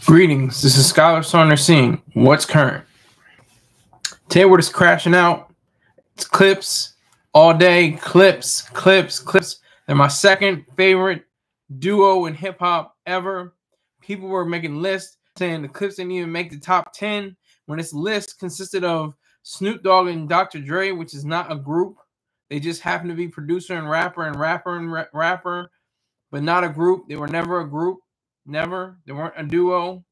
Greetings, this is Scholar Saunders seeing what's current. Today we're just crashing out. It's Clipse all day. Clipse. They're my second favorite duo in hip hop ever. People were making lists saying the Clipse didn't even make the top 10 when this list consisted of Snoop Dogg and Dr. Dre, which is not a group. They just happen to be producer and rapper, but not a group. They were never a group. Never. They weren't a duo.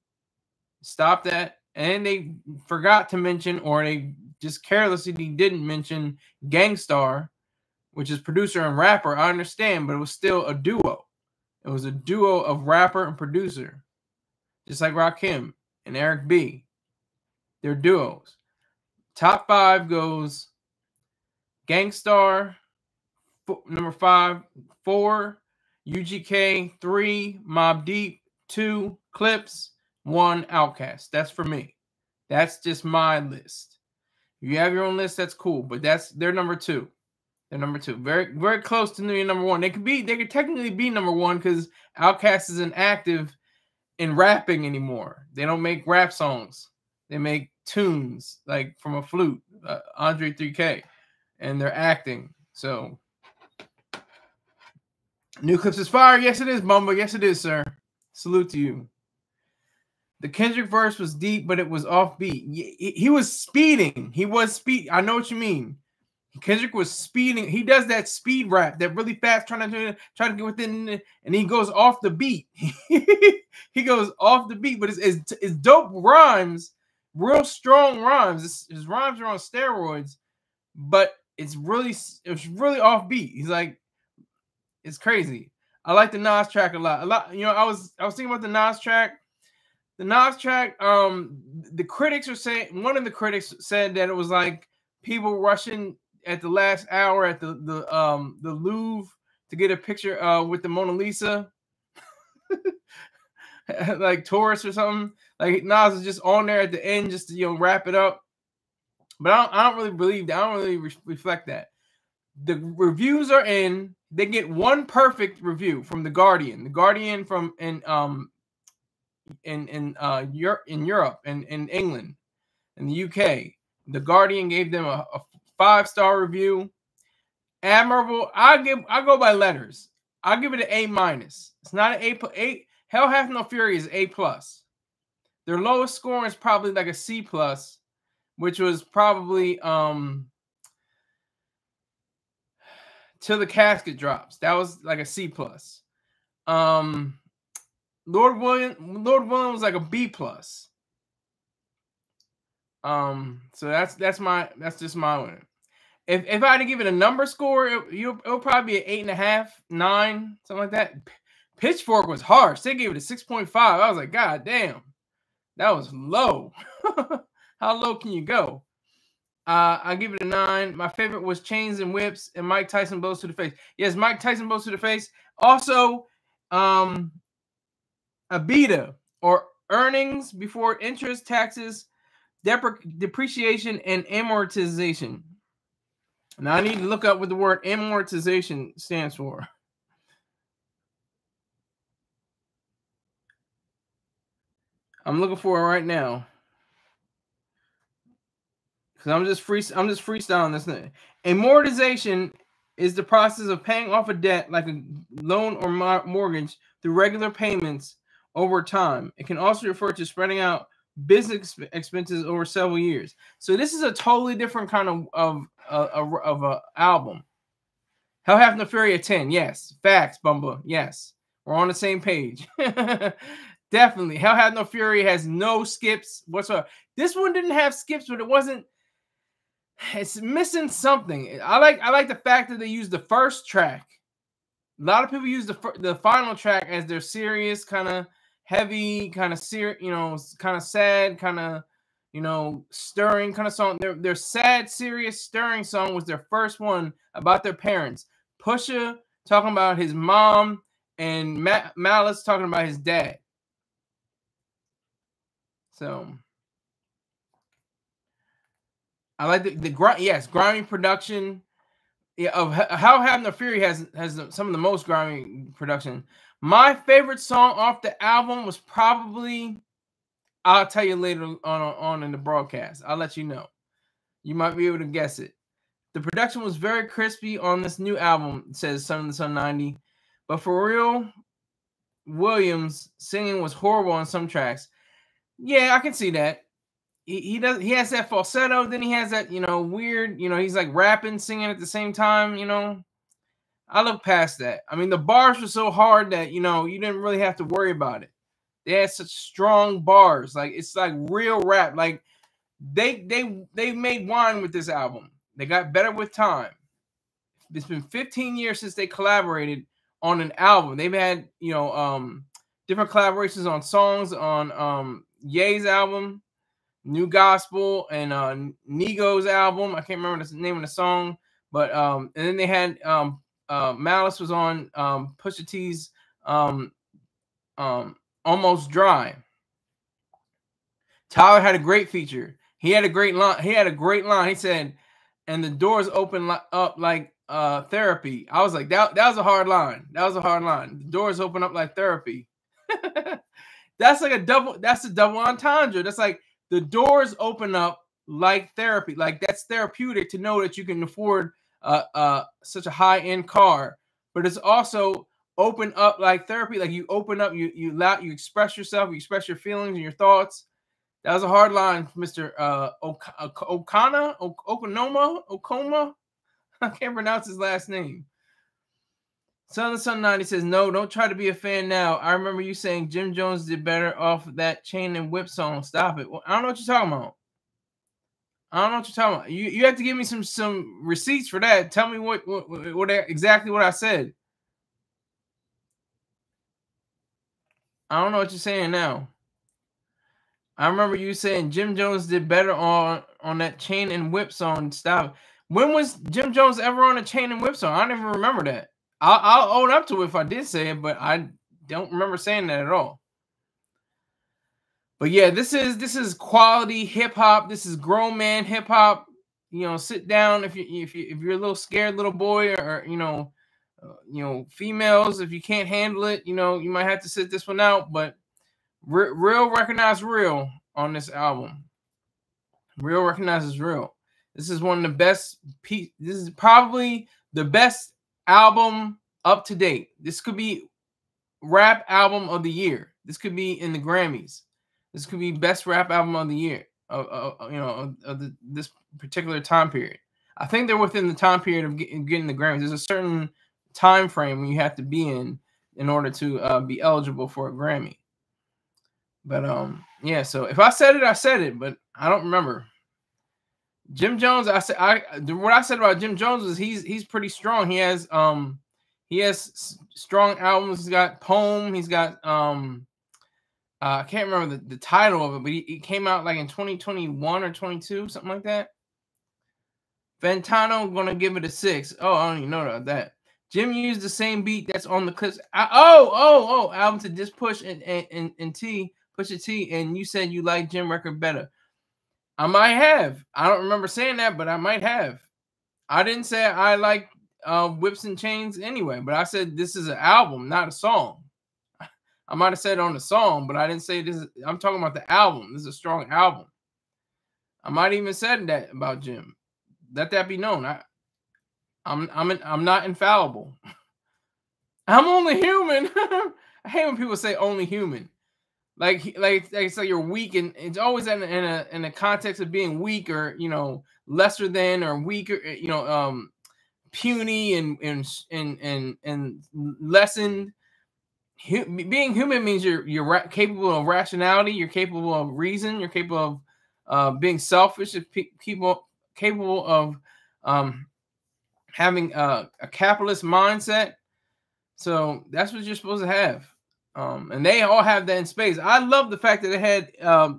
Stop that. And they forgot to mention, or they just carelessly didn't mention Gangstar, which is producer and rapper. I understand, but it was still a duo. It was a duo of rapper and producer. Just like Rakim and Eric B. They're duos. Top 5 goes Gangstar, number 5, 4, UGK, 3, Mobb Deep, 2, Clipse, 1, Outkast. That's for me. That's just my list. If you have your own list, that's cool. But they're number 2. They're number 2. Very, very close to number 1. They could technically be number 1 because Outkast isn't active in rapping anymore. They don't make rap songs. They make tunes like from a flute, Andre 3K, and they're acting. So new Clipse is fire. Yes, it is, Bumba. Yes, it is, sir. Salute to you. The Kendrick verse was deep, but it was offbeat. He was speeding. I know what you mean. Kendrick was speeding. He does that speed rap, that really fast, trying to get within, and he goes off the beat. He goes off the beat, but it's dope rhymes, real strong rhymes. His rhymes are on steroids, but it's really offbeat. He's like, it's crazy. I like the Nas track a lot. You know, I was thinking about the Nas track. The Nas track, the critics are saying, one of the critics said that it was like people rushing at the last hour at the Louvre to get a picture with the Mona Lisa, like tourists or something. Like Nas is just on there at the end just to wrap it up. But I don't really believe that. I don't really reflect that. The reviews are in. They get one perfect review from The Guardian. The Guardian from in Europe and in England, in the UK. The Guardian gave them a 5-star review. Admirable. I go by letters. I'll give it an A-. It's not an A. Hell Hath No Fury is A+. Their lowest score is probably like a C+, which was probably Till the Casket Drops. That was like a C+. Lord William was like a B+. So that's just my one. If I had to give it a number score, it'll probably be an 8.5, 9, something like that. Pitchfork was harsh. They gave it a 6.5. I was like, God damn, that was low. How low can you go? I give it a 9. My favorite was Chains and Whips and Mike Tyson Blows to the Face. Yes, Mike Tyson Blows to the Face. Also, EBITDA, or earnings before interest, taxes, depreciation, and amortization. Now I need to look up what the word amortization stands for. I'm looking for it right now. Because I'm just freestyling this thing. Amortization is the process of paying off a debt like a loan or mortgage through regular payments over time. It can also refer to spreading out business expenses over several years. So this is a totally different kind of a album. Hell Hath No Fury, a 10. Yes. Facts, Bumba. Yes. We're on the same page. Definitely. Hell Hath No Fury has no skips whatsoever. This one didn't have skips, but it's missing something. I like the fact that they used the first track. A lot of people use the final track as their serious, kind of heavy, kind of serious, kind of sad, kind of stirring kind of song. Their sad, serious, stirring song was their first one about their parents. Pusha talking about his mom and Malice talking about his dad. So I like the grimy production. Yeah, of Hell Hath No Fury has some of the most grimy production. My favorite song off the album was probably I'll tell you later on in the broadcast. I'll let you know. You might be able to guess it. The production was very crispy on this new album, says Son of the Sun 90. But Pharrell Williams singing was horrible on some tracks. Yeah, I can see that. He has that falsetto, then he has that, weird, he's like rapping, singing at the same time, I look past that. I mean, the bars were so hard that, you didn't really have to worry about it. They had such strong bars. Like, it's like real rap. Like, they made wine with this album. They got better with time. It's been 15 years since they collaborated on an album. They've had, different collaborations on songs on Ye's album, New Gospel, and Nigo's album. I can't remember the name of the song, but and then they had Malice was on Pusha T's Almost Dry. Tyler had a great feature. He had a great line. He said, "And the doors open up like therapy." I was like, that was a hard line. The doors open up like therapy. That's like a double. That's a double entendre. That's like the doors open up like therapy. Like, that's therapeutic to know that you can afford such a high-end car, but it's also open up like therapy. Like, you open up, you express yourself, you express your feelings and your thoughts. That was a hard line, Mr. Okoma. I can't pronounce his last name. Son of the Sun 90 says, no, don't try to be a fan now. I remember you saying Jim Jones did better off that Chain and Whip song. Stop it. Well, I don't know what you're talking about. You have to give me some receipts for that. Tell me what exactly what I said. I don't know what you're saying now. I remember you saying Jim Jones did better on that Chain and Whip song. Stop. When was Jim Jones ever on a Chain and Whip song? I don't even remember that. I'll own up to it if I did say it, but I don't remember saying that at all. But yeah, this is quality hip hop. This is grown man hip hop. Sit down if you're a little scared little boy, or females, if you can't handle it, you might have to sit this one out. But real recognizes real on this album. Real recognizes real. This is one of the best. This is probably the best album up to date. This could be rap album of the year. This could be in the Grammys. This could be best rap album of the year this particular time period. I think they're within the time period of getting the Grammys. There's a certain time frame when you have to be in order to be eligible for a Grammy. But yeah. So if I said it, I said it, but I don't remember. Jim Jones, what I said about Jim Jones was he's pretty strong. He has strong albums. He's got Poem. He's got I can't remember the title of it, but he came out like in 2021 or 22, something like that. Fantano, gonna give it a 6. Oh, I don't even know about that. Jim used the same beat that's on the Clipse. Album to Just Push and Pusha T, and you said you like Jim record better. I might have. I don't remember saying that, but I might have. I didn't say I like Whips and Chains anyway, but I said this is an album, not a song. I might have said it on the song, but I didn't say this. I'm talking about the album. This is a strong album. I might even said that about Jim. Let that be known. I'm not infallible. I'm only human. I hate when people say only human. Like it's like you're weak, and it's always in a context of being weak, or lesser than, or weaker, puny and lessened. Being human means you're capable of rationality, you're capable of reason, you're capable of being selfish, people capable of having a capitalist mindset. So that's what you're supposed to have. And they all have that in space. I love the fact that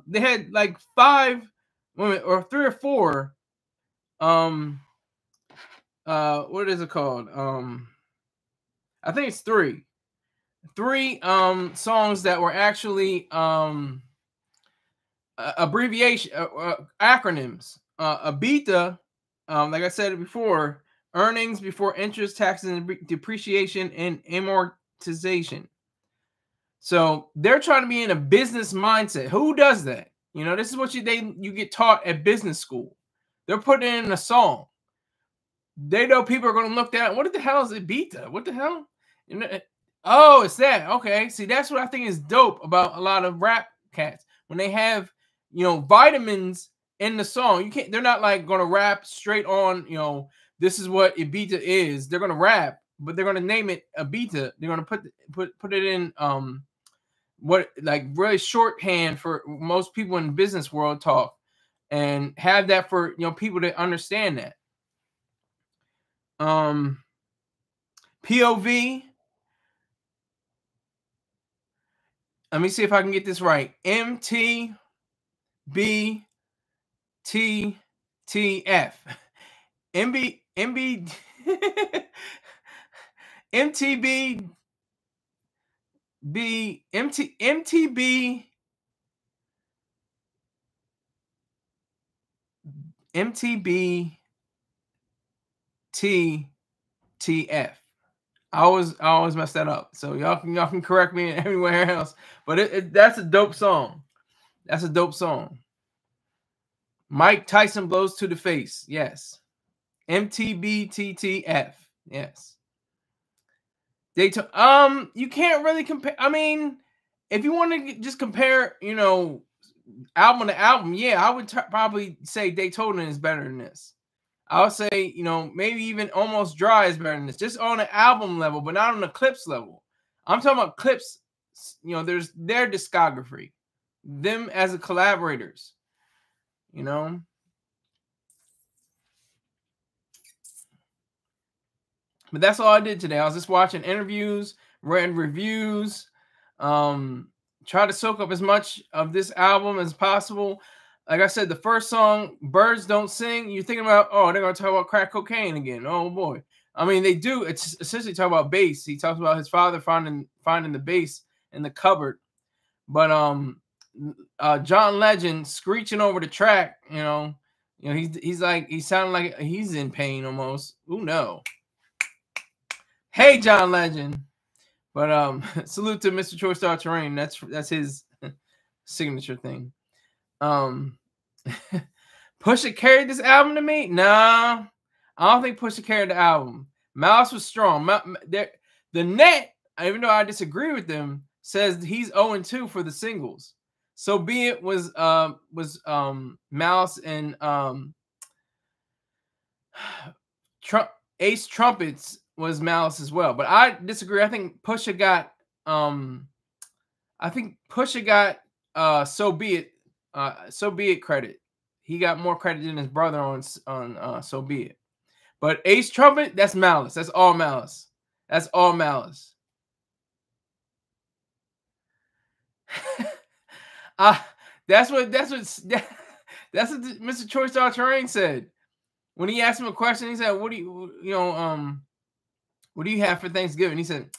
they had like 5 women, or 3 or 4. What is it called? I think it's 3 songs that were actually abbreviation acronyms. EBITDA, like I said before, earnings before interest, taxes, and depreciation, and amortization. So they're trying to be in a business mindset. Who does that? You know, this is what you get taught at business school. They're putting it in a song. They know people are going to look at, what the hell is Ibiza? What the hell? Oh, it's that. Okay. See, that's what I think is dope about a lot of rap cats. When they have, you know, vitamins in the song, they're not like going to rap straight on, you know, this is what Ibiza is. They're going to rap, but they're going to name it Ibiza. They're going to put it in what, like, really shorthand for most people in the business world talk, and have that for, you know, people to understand that. POV. Let me see if I can get this right. MTBTTF. MTBTTF. I always mess that up. So y'all can correct me everywhere else. But that's a dope song. That's a dope song. Mike Tyson blows to the face. Yes. MTBTTF. Yes. Daytona. You can't really compare. I mean, if you want to just compare, you know, album to album, yeah, I would probably say Daytona is better than this. I'll say, you know, maybe even Almost Dry is better than this, just on an album level, but not on the Clipse level. I'm talking about Clipse, you know, there's their discography, them as a collaborators, you know. But that's all I did today. I was just watching interviews, read reviews, try to soak up as much of this album as possible. Like I said, the first song, Birds Don't Sing, you're thinking about, oh, they're going to talk about crack cocaine again. Oh, boy. I mean, they do. It's essentially talk about bass. He talks about his father finding the bass in the cupboard. But John Legend screeching over the track, you know, he's like, he sounded like he's in pain almost. Ooh, no. Hey, John Legend. But salute to Mr. Choice Star Terrain. That's his signature thing. Pusha carried this album to me? Nah, I don't think Pusha carried the album. Malice was strong. The net, even though I disagree with them, says he's 0-2 for the singles. So Be It was Malice and Ace Trumpets was Malice as well. But I disagree. I think Pusha got So Be It. So Be It credit. He got more credit than his brother on So Be It. But Ace Trumpet, that's Malice. That's all Malice. That's all Malice. That's what Mr. Choice Star Terrain said. When he asked him a question, he said, what do you have for Thanksgiving? He said,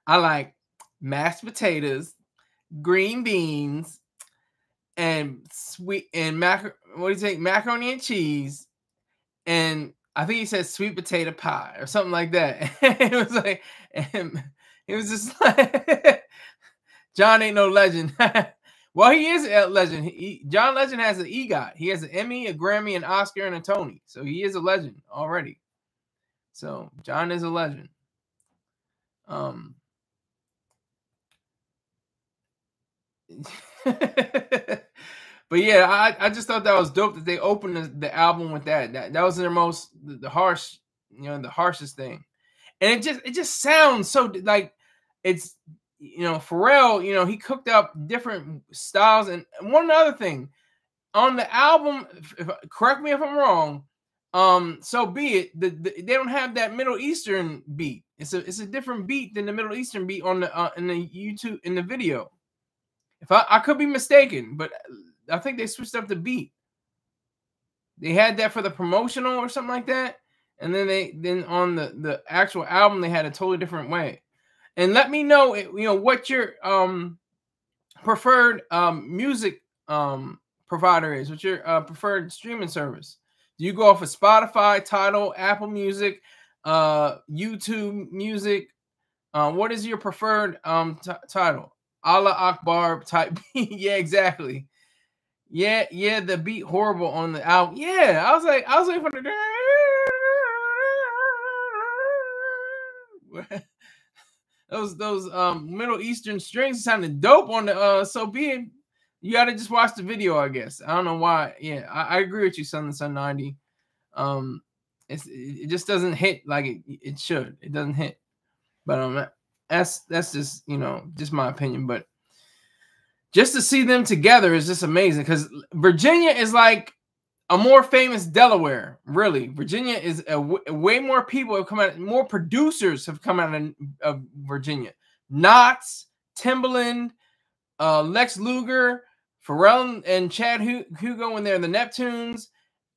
I like mashed potatoes, green beans, and macaroni and cheese, and I think he said sweet potato pie or something like that. It was like, it was just like, John ain't no legend. Well, he is a legend. John Legend has an EGOT. He has an Emmy, a Grammy, an Oscar, and a Tony. So he is a legend already. So John is a legend. But yeah, I just thought that was dope that they opened the album with that. That was their the harshest thing. And it just sounds so like it's, Pharrell, he cooked up different styles. And one other thing on the album, correct me if I'm wrong, So Be It, they don't have that Middle Eastern beat. It's a different beat than the Middle Eastern beat on the in the YouTube in the video. If I could be mistaken, but I think they switched up the beat. They had that for the promotional or something like that, and then on the actual album they had a totally different way. And let me know, what your preferred music provider is. What's your preferred streaming service? Do you go off of Spotify, Tidal, Apple Music, YouTube Music? What is your preferred title? Allah Akbar type. Yeah, exactly. Yeah, the beat horrible on the album. Yeah, I was waiting for the those Middle Eastern strings sounded dope on the So Be It. You gotta just watch the video, I guess. I don't know why. Yeah, I agree with you, Sun 90. It just doesn't hit like it should. It doesn't hit. But that's just, you know, just my opinion. But just to see them together is just amazing, because Virginia is like a more famous Delaware. Really, Virginia is way more people have come out, more producers have come out of Virginia. Knots, Timbaland, Lex Luger, Pharrell and Chad Hugo when they're the Neptunes.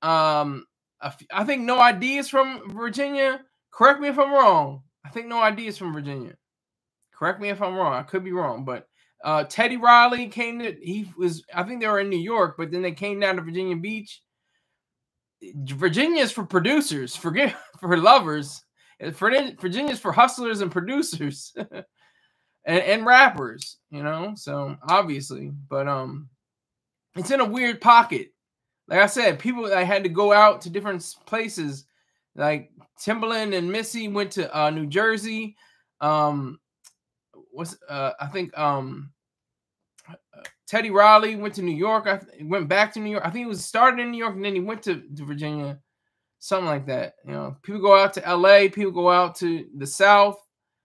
I think No ID is from Virginia. Correct me if I'm wrong. I think No ID is from Virginia. Correct me if I'm wrong. I could be wrong, but Teddy Riley came to. I think they were in New York, but then they came down to Virginia Beach. Virginia is for producers, for lovers. Virginia is for hustlers and producers. And rappers, you know, so obviously, but it's in a weird pocket. Like I said, people that had to go out to different places, like Timbaland and Missy went to New Jersey. I think Teddy Riley went to New York. Went back to New York. I think he was started in New York and then he went to Virginia, something like that. You know, people go out to LA. People go out to the South.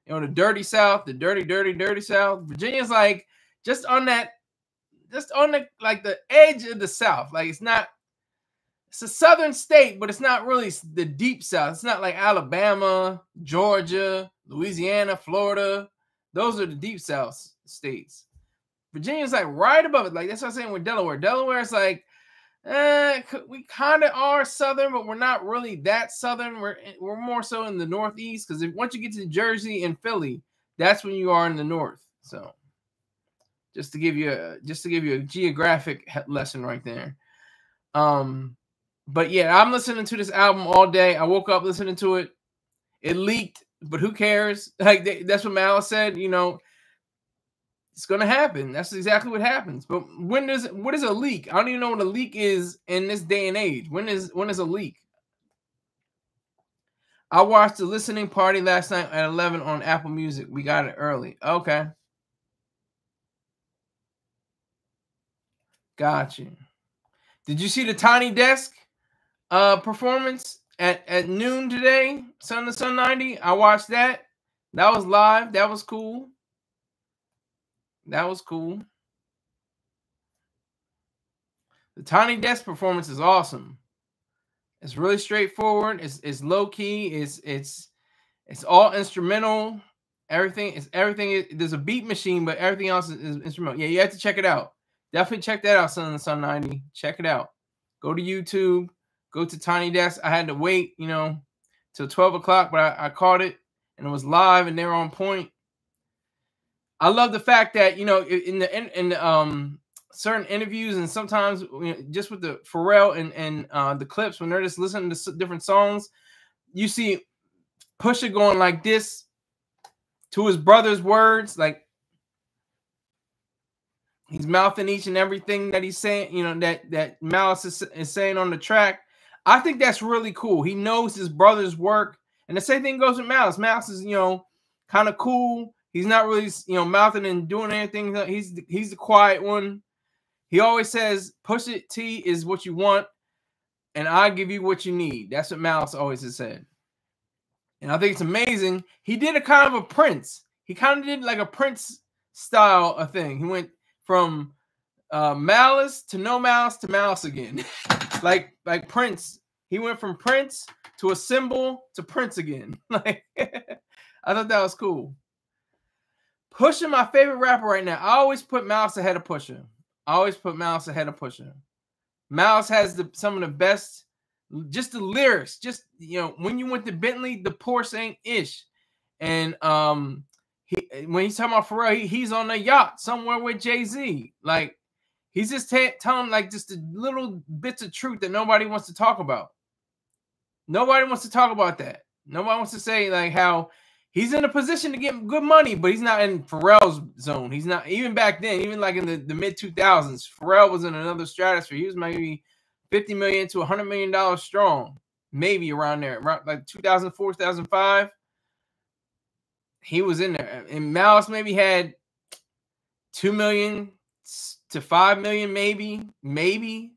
You know, the dirty South, the dirty South. Virginia's like just on the like the edge of the South. Like it's a southern state, but it's not really the deep South. It's not like Alabama, Georgia, Louisiana, Florida. Those are the deep South states. Virginia's like right above it. Like that's what I'm saying with Delaware. Delaware is like, we kind of are southern, but we're not really that southern. We're more so in the northeast, because once you get to Jersey and Philly, that's when you are in the north. So just to give you a geographic lesson right there. But yeah, I'm listening to this album all day. I woke up listening to it. It leaked, but who cares? Like that's what Malice said. You know, it's gonna happen. That's exactly what happens. But what is a leak? I don't even know what a leak is in this day and age. When is a leak? I watched the listening party last night at 11 on Apple Music. We got it early. Okay. Got you. Did you see the Tiny Desk performance at noon today? Sun to Sun 90. I watched that. That was live. That was cool. That was cool. The Tiny Desk performance is awesome. It's really straightforward. It's low key. It's all instrumental. Everything. There's a beat machine, but everything else is instrumental. Yeah, you have to check it out. Definitely check that out, Sun 90. Check it out. Go to YouTube. Go to Tiny Desk. I had to wait, you know, till 12 o'clock, but I caught it and it was live and they were on point. I love the fact that, you know, in the certain interviews and sometimes, you know, just with the Pharrell and the Clipse, when they're just listening to different songs, you see Pusha going like this to his brother's words, like he's mouthing each and everything that he's saying, you know, that Malice is saying on the track. I think that's really cool. He knows his brother's work, and the same thing goes with Malice. Malice is, you know, kind of cool. He's not really, you know, mouthing and doing anything. He's the quiet one. He always says, Pusha T is what you want, and I give you what you need. That's what Malice always has said. And I think it's amazing. He did a kind of a Prince. He kind of did like a Prince style of thing. He went from Malice to no Malice to Malice again. like Prince. He went from Prince to a symbol to Prince again. Like I thought that was cool. Pusha, my favorite rapper right now. I always put Malice ahead of Pusha. Malice has some of the best, just the lyrics. Just, you know, when you went to Bentley, the Porsche ain't ish. And when he's talking about Pharrell, he's on a yacht somewhere with Jay-Z. Like, he's just telling like just the little bits of truth that nobody wants to talk about. Nobody wants to talk about that. Nobody wants to say like how He's in a position to get good money, but he's not in Pharrell's zone. He's not, even back then, even like in the mid 2000s, Pharrell was in another stratosphere. He was maybe $50 million to $100 million strong, maybe around there, around like 2004, 2005. He was in there, and Malice maybe had 2 million to 5 million, maybe.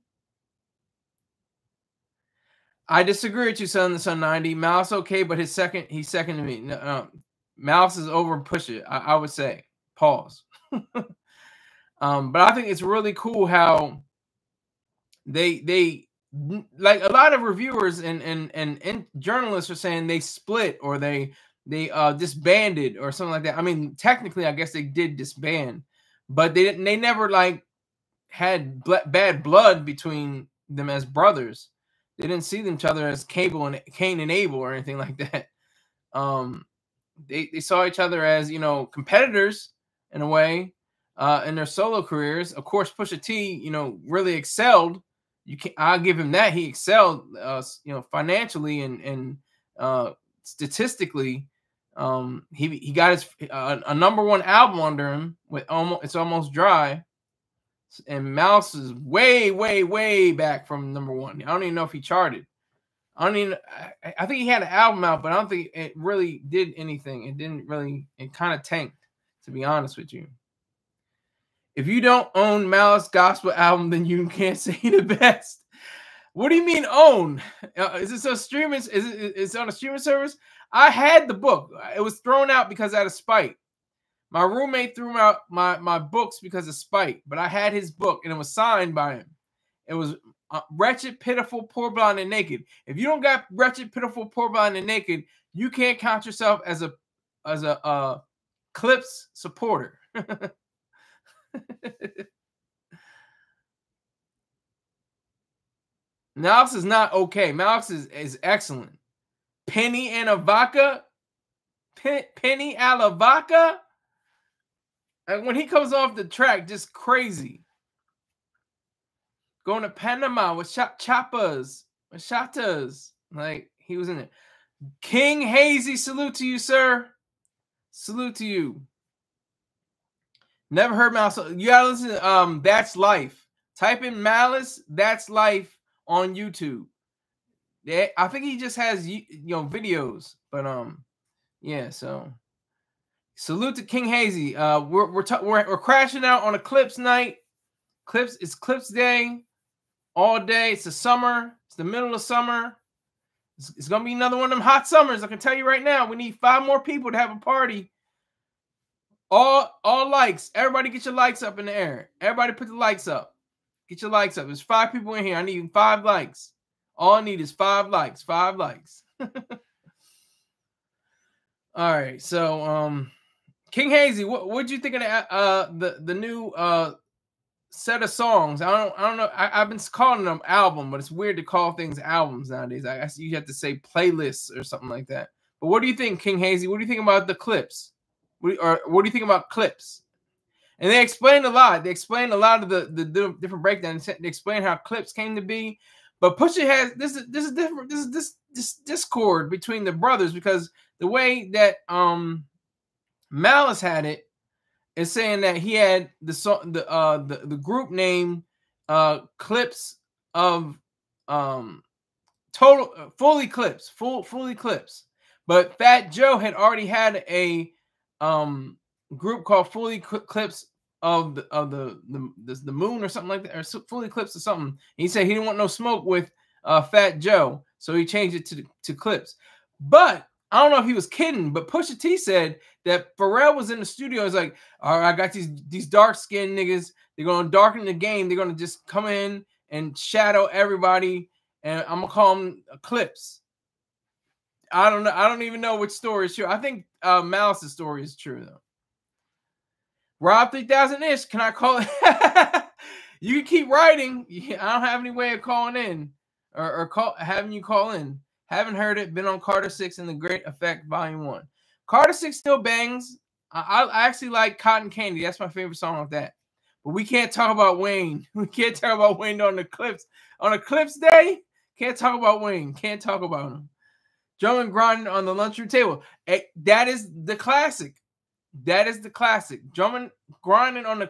I disagree with you, son. The Sun 90. Malice okay, but he's second to me. No, Malice is over Pusha. I would say. Pause. But I think it's really cool how they like a lot of reviewers and journalists are saying they split or they disbanded or something like that. I mean, technically, I guess they did disband, but they never like had bad blood between them as brothers. They didn't see each other as Cain and Abel or anything like that. They saw each other as, you know, competitors in a way in their solo careers. Of course, Pusha T, you know, really excelled. I'll give him that. He excelled, you know, financially and statistically. He got his a #1 album under him with It's Almost Dry. And Malice is way back from #1. I don't even know if he charted. I think he had an album out, but I don't think it really did anything. It kind of tanked, to be honest with you. If you don't own Malice gospel album, then you can't say the best. What do you mean own? Is this a streaming? Is it on a streaming service? I had the book. It was thrown out because out of spite. My roommate threw out my books because of spite, but I had his book and it was signed by him. It was Wretched, Pitiful, Poor, Blind, and Naked. If you don't got Wretched, Pitiful, Poor, Blind, and Naked, you can't count yourself as a Clipse supporter. Malice is not okay. Malice is excellent. Penny and a vodka. Penny a la vodka. And when he comes off the track, just crazy. Going to Panama with Chapas, with Shatas. Like, he was in it. King Hazy, salute to you, sir. Salute to you. Never heard Malice. You gotta listen to That's Life. Type in Malice, That's Life on YouTube. Yeah, I think he just has, you know, videos. But yeah, so salute to King Hazy. We're crashing out on a Clipse night. It's Clipse Day all day. It's the summer. It's the middle of summer. It's gonna be another one of them hot summers. I can tell you right now. We need 5 more people to have a party. All likes. Everybody get your likes up in the air. Everybody put the likes up. Get your likes up. There's 5 people in here. I need 5 likes. All I need is 5 likes. 5 likes. All right. So King Hazy, what'd you think of the new set of songs? I don't know. I've been calling them album, but it's weird to call things albums nowadays. I guess you have to say playlists or something like that. But what do you think, King Hazy? What do you think about the Clipse? What do you think about Clipse? And they explained a lot. They explained a lot of the different breakdowns. They explained how Clipse came to be. But Pusha has this is different. This discord between the brothers, because the way that Malice had it is saying that he had the group name Clipse of fully Clipse. But Fat Joe had already had a group called Fully Clipse of the Moon or something like that, or Fully Clipse or something. And he said he didn't want no smoke with Fat Joe, so he changed it to Clipse. But I don't know if he was kidding, but Pusha T said that Pharrell was in the studio. He's like, all right, I got these dark-skinned niggas. They're going to darken the game. They're going to just come in and shadow everybody, and I'm going to call them Clipse. I don't know. I don't even know which story is true. I think Malice's story is true, though. Rob 3000-ish, can I call it? You can keep writing. I don't have any way of calling in or having you call in. Haven't heard it. Been on Carter 6 and the Great Effect Volume 1. Carter 6 still bangs. I actually like Cotton Candy. That's my favorite song of that. But we can't talk about Wayne. We can't talk about Wayne on the Clipse. On a Clipse day, can't talk about Wayne. Can't talk about him. Drumming, grinding on the lunchroom table. That is the classic. That is the classic. Drumming, grinding on the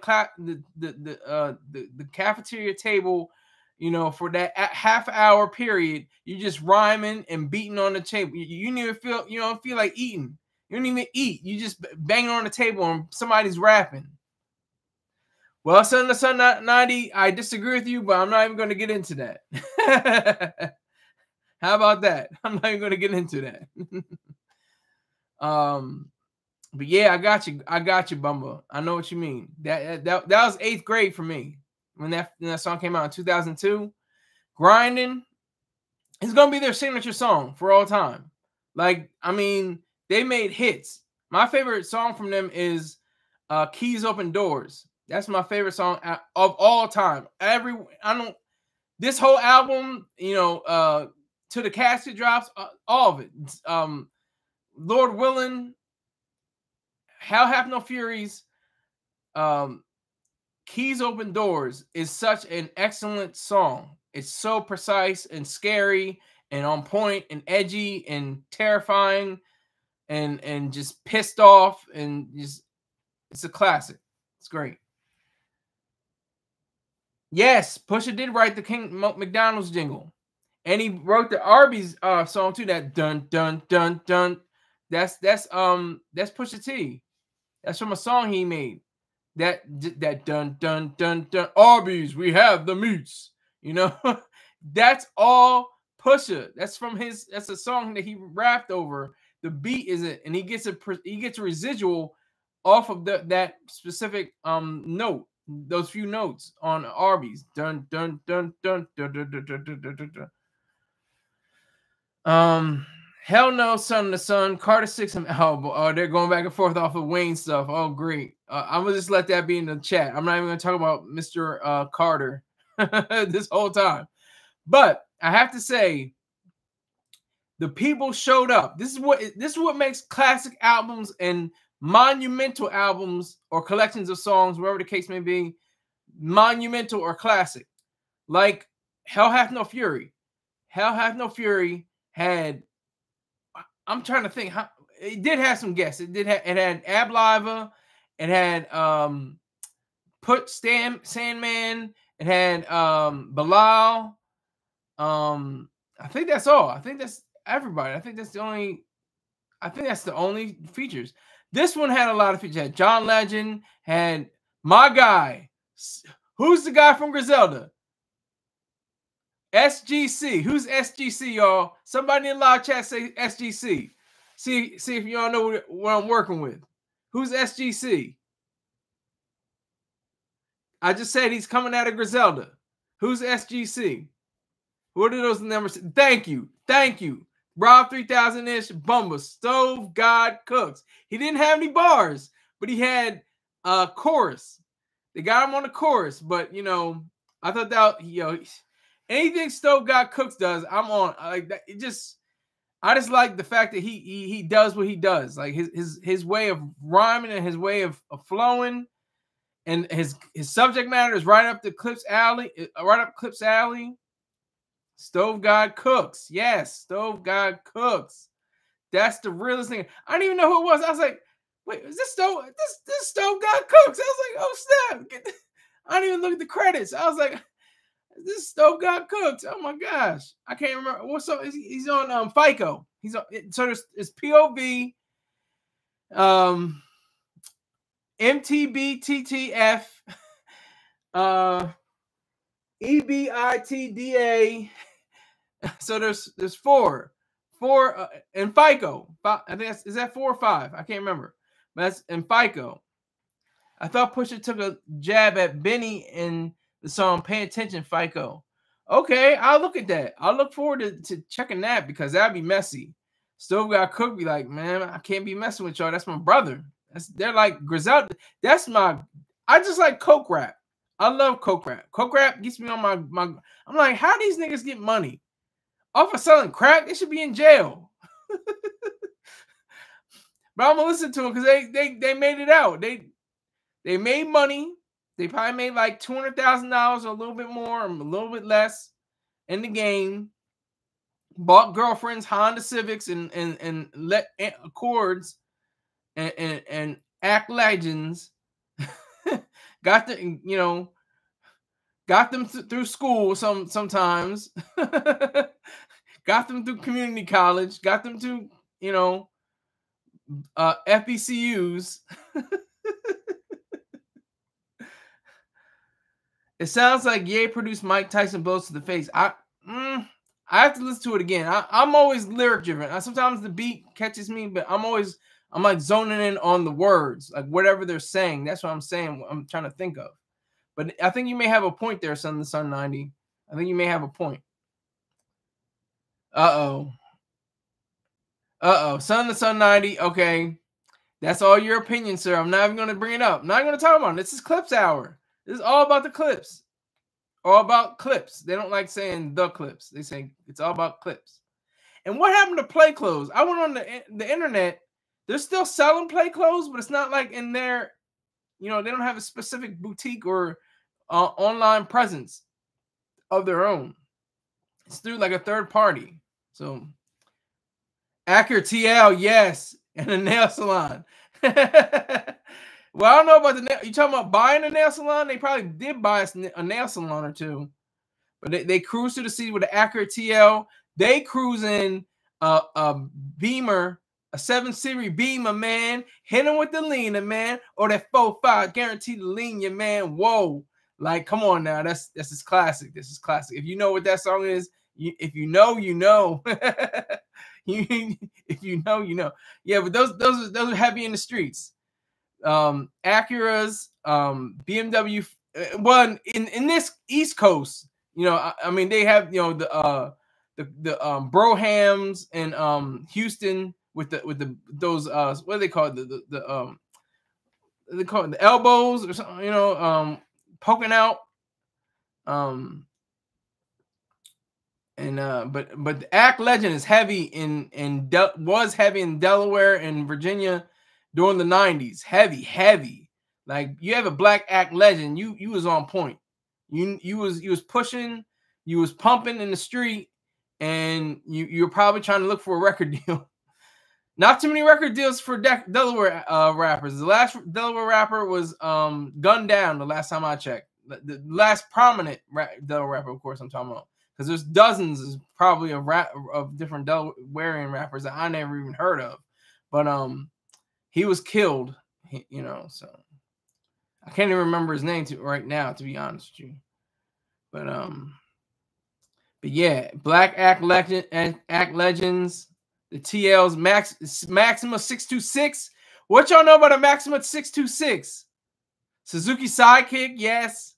cafeteria table, you know, for that half-hour period. You just rhyming and beating on the table. You don't even feel, you don't feel like eating. You don't even eat. You just banging on the table and somebody's rapping. Well, son to son 90, I disagree with you, but I'm not even going to get into that. How about that? I'm not even going to get into that. But yeah, I got you. I got you, Bumba. I know what you mean. That was 8th grade for me when that song came out in 2002. Grinding is going to be their signature song for all time. Like, I mean, they made hits. My favorite song from them is Keys Open Doors. That's my favorite song of all time. This whole album, you know, Til the Casket Drops, all of it. Lord Willing, Hell Hath No Furies, Keys Open Doors is such an excellent song. It's so precise and scary and on point and edgy and terrifying and just pissed off and just, it's a classic. It's great. Yes, Pusha did write the King McDonald's jingle. And he wrote the Arby's song too, that dun dun dun dun. That's Pusha T. That's from a song he made. That dun dun dun dun. Arby's, we have the meats. You know, that's all Pusha. That's from his. That's a song that he rapped over. The beat is it, and he gets a residual off of that specific note. Those few notes on Arby's. Dun dun dun dun dun dun dun dun dun dun dun. Hell No, Son to Son, Carter 6. Oh, they're going back and forth off of Wayne stuff. Oh, great. I'm gonna just let that be in the chat. I'm not even gonna talk about Mr. Carter this whole time. But I have to say, the people showed up. This is what makes classic albums and monumental albums or collections of songs, wherever the case may be, monumental or classic. Like Hell Hath No Fury. Hell Hath No Fury had, I'm trying to think, it did have some guests. It had Ab-Liva, it had Sandman, it had Bilal. I think that's all. I think that's everybody. I think that's the only features. This one had a lot of features. Had John Legend, had my guy. Who's the guy from Griselda? SGC. Who's SGC, y'all? Somebody in live chat say SGC. See if y'all know what I'm working with. Who's SGC? I just said he's coming out of Griselda. Who's SGC? What are those numbers? Thank you. Thank you. Rob 3000-ish, Bumba, Stove God Cooks. He didn't have any bars, but he had a chorus. They got him on the chorus, but you know, I thought that, you know, anything Stove God Cooks does, I'm on. Like that. I just like the fact that he does what he does. Like his way of rhyming and his way of flowing, and his subject matter is right up the Clipse alley, Stove God Cooks. Yes, Stove God Cooks. That's the realest thing. I didn't even know who it was. I was like, wait, is this Stove? This Stove God Cooks. I was like, oh snap. I didn't even look at the credits. I was like, this Stove God Cooks. Oh my gosh. I can't remember. What's up? He's on FICO. He's on, so it's POV, MTB, TTF, EBITDA. So there's four and FICO. I think is that 4 or 5? I can't remember. But that's in FICO. I thought Pusha took a jab at Benny in the song "Pay Attention, FICO." Okay, I'll look at that. I'll look forward to checking that because that'd be messy. Stove God Cook be like, man, I can't be messing with y'all. That's my brother. They're like Griselda. I just like coke rap. I love coke rap. Coke rap gets me on my. I'm like, how these niggas get money off of selling crack? They should be in jail. But I'm gonna listen to them because they made it out. They made money. They probably made like $200,000 or a little bit more, or a little bit less in the game. bought girlfriends Honda Civics and let Accords and act legends. Got the, you know, got them through school sometimes. Got them through community college. Got them to, you know, FBCUs. It sounds like Ye produced Mike Tyson blows to the face. I have to listen to it again. I'm always lyric driven. Sometimes the beat catches me, but I'm like zoning in on the words, like whatever they're saying. That's what I'm saying. What I'm trying to think of. But I think you may have a point there, Son of the Sun 90. I think you may have a point. Son of the Sun 90. Okay. That's all your opinion, sir. I'm not even going to bring it up. I'm not going to talk about it. This is Clipse Hour. This is all about the Clipse. All about Clipse. They don't like saying the Clipse. They say it's all about Clipse. And what happened to play clothes? I went on the internet. They're still selling play clothes, but it's not like in their, you know, they don't have a specific boutique or online presence of their own. It's through like a third party. So, Accurate TL, yes, and a nail salon. Well, I don't know about the nail. You talking about buying a nail salon? They probably did buy a nail salon or two. But they cruise through the city with an Accurate TL. They cruise in a Beamer, a 7 Series Beamer, man. Hit them with the leaner, man. Or that 4.5, guaranteed to lean you, man. Whoa. Like, come on now. This is classic. This is classic. If you know what that song is, if you know, you know. If you know, you know. Yeah, but those are heavy in the streets. Acuras, BMW. Well, in this East Coast, you know, I mean, they have, you know, the Brohams and Houston with those what do they call it? They call it the elbows or something, you know, poking out. But the Act Legend is heavy was heavy in Delaware and Virginia during the 90s. Heavy. Like, you have a black Act Legend, you was on point. You was pushing, you was pumping in the street, and you're probably trying to look for a record deal. Not too many record deals for Delaware rappers. The last Delaware rapper was gunned down the last time I checked. The last prominent Delaware rapper, of course, I'm talking about. Because there's dozens probably of different Delawarean rappers that I never even heard of. But he was killed, you know, so I can't even remember his name right now, to be honest with you. But yeah, Black Act Legends, the TLs, Maxima 626. What y'all know about a Maxima 626? Suzuki Sidekick, yes.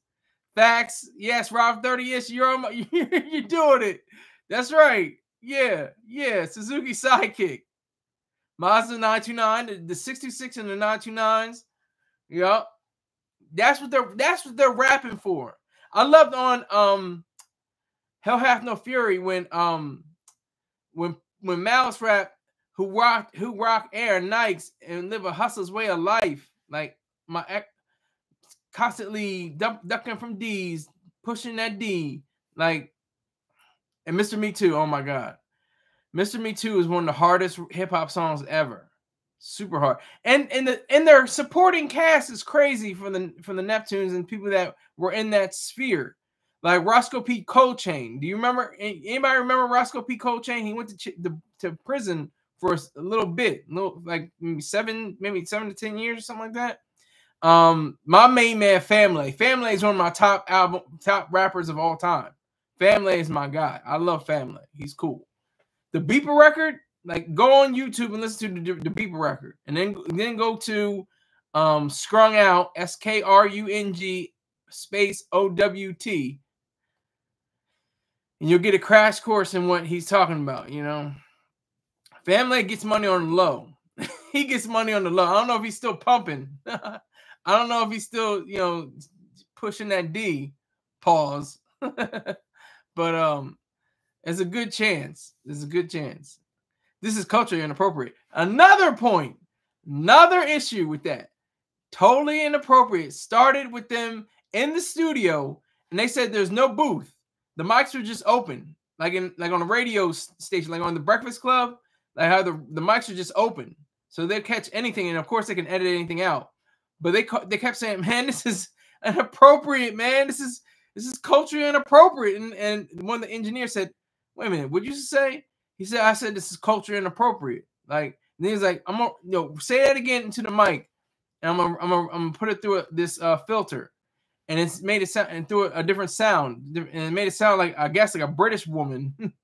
Facts, yes. Rob 30ish, you're doing it. That's right. Yeah. Suzuki Sidekick, Mazda 929, the 626 and the 929s. Yup. That's what they're rapping for. I loved on Hell Hath No Fury when Malice rap who rock Air Nikes and live a hustler's way of life. Like, my ex constantly ducking from D's, pushing that D, like, and Mr. Me Too. Oh my God, Mr. Me Too is one of the hardest hip hop songs ever, super hard. And their supporting cast is crazy from the Neptunes and people that were in that sphere, like Roscoe P. Coltrane. Do you remember? Anybody remember Roscoe P. Coltrane? He went to prison for a little bit, like maybe 7 to 10 years or something like that. My main man, Family is one of my top rappers of all time. Family is my guy. I love Family. He's cool. The Beeper record, like, go on YouTube and listen to the Beeper record, and then go to Scrung Out, SKRUNG space OWT, and you'll get a crash course in what he's talking about. You know, Family gets money on the low. He gets money on the low. I don't know if he's still pumping. I don't know if he's still, you know, pushing that D. Pause. But there's a good chance. This is culturally inappropriate. Another point, another issue with that. Totally inappropriate. Started with them in the studio, and they said there's no booth. The mics were just open. like on a radio station, like on the Breakfast Club, like how the mics are just open, so they'll catch anything, and of course they can edit anything out. But they kept saying, "Man, this is inappropriate, man. This is culturally inappropriate." And one of the engineers said, "Wait a minute, what'd you say?" He said, "I said this is culturally inappropriate." Like, and he's like, "I'm gonna, say that again into the mic, and I'm gonna put it through this filter." And it's made it sound, and through a different sound, and it made it sound like, I guess, like a British woman.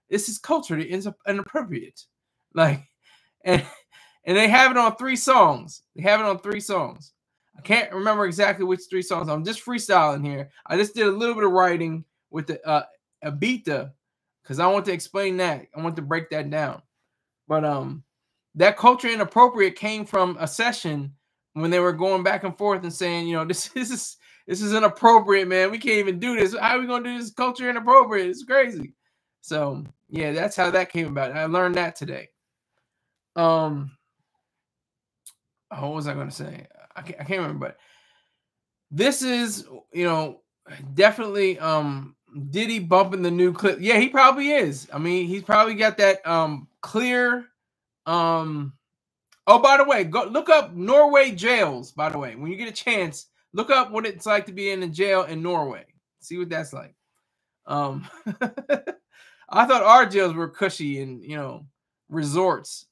This is culturally inappropriate, like, and they have it on 3 songs. They have it on 3 songs. I can't remember exactly which 3 songs. I'm just freestyling here. I just did a little bit of writing with the Ab-Liva, because I want to explain that. I want to break that down. But that culture inappropriate came from a session when they were going back and forth and saying, this is inappropriate, man. We can't even do this. How are we gonna do this? Culture inappropriate. It's crazy. So yeah, that's how that came about. I learned that today. What was I gonna say? I can't remember, but this is, definitely Diddy bumping the new clip. Yeah, he probably is. I mean, he's probably got that clear. Oh, by the way, go look up Norway jails. By the way, when you get a chance, look up what it's like to be in a jail in Norway. See what that's like. I thought our jails were cushy and resorts.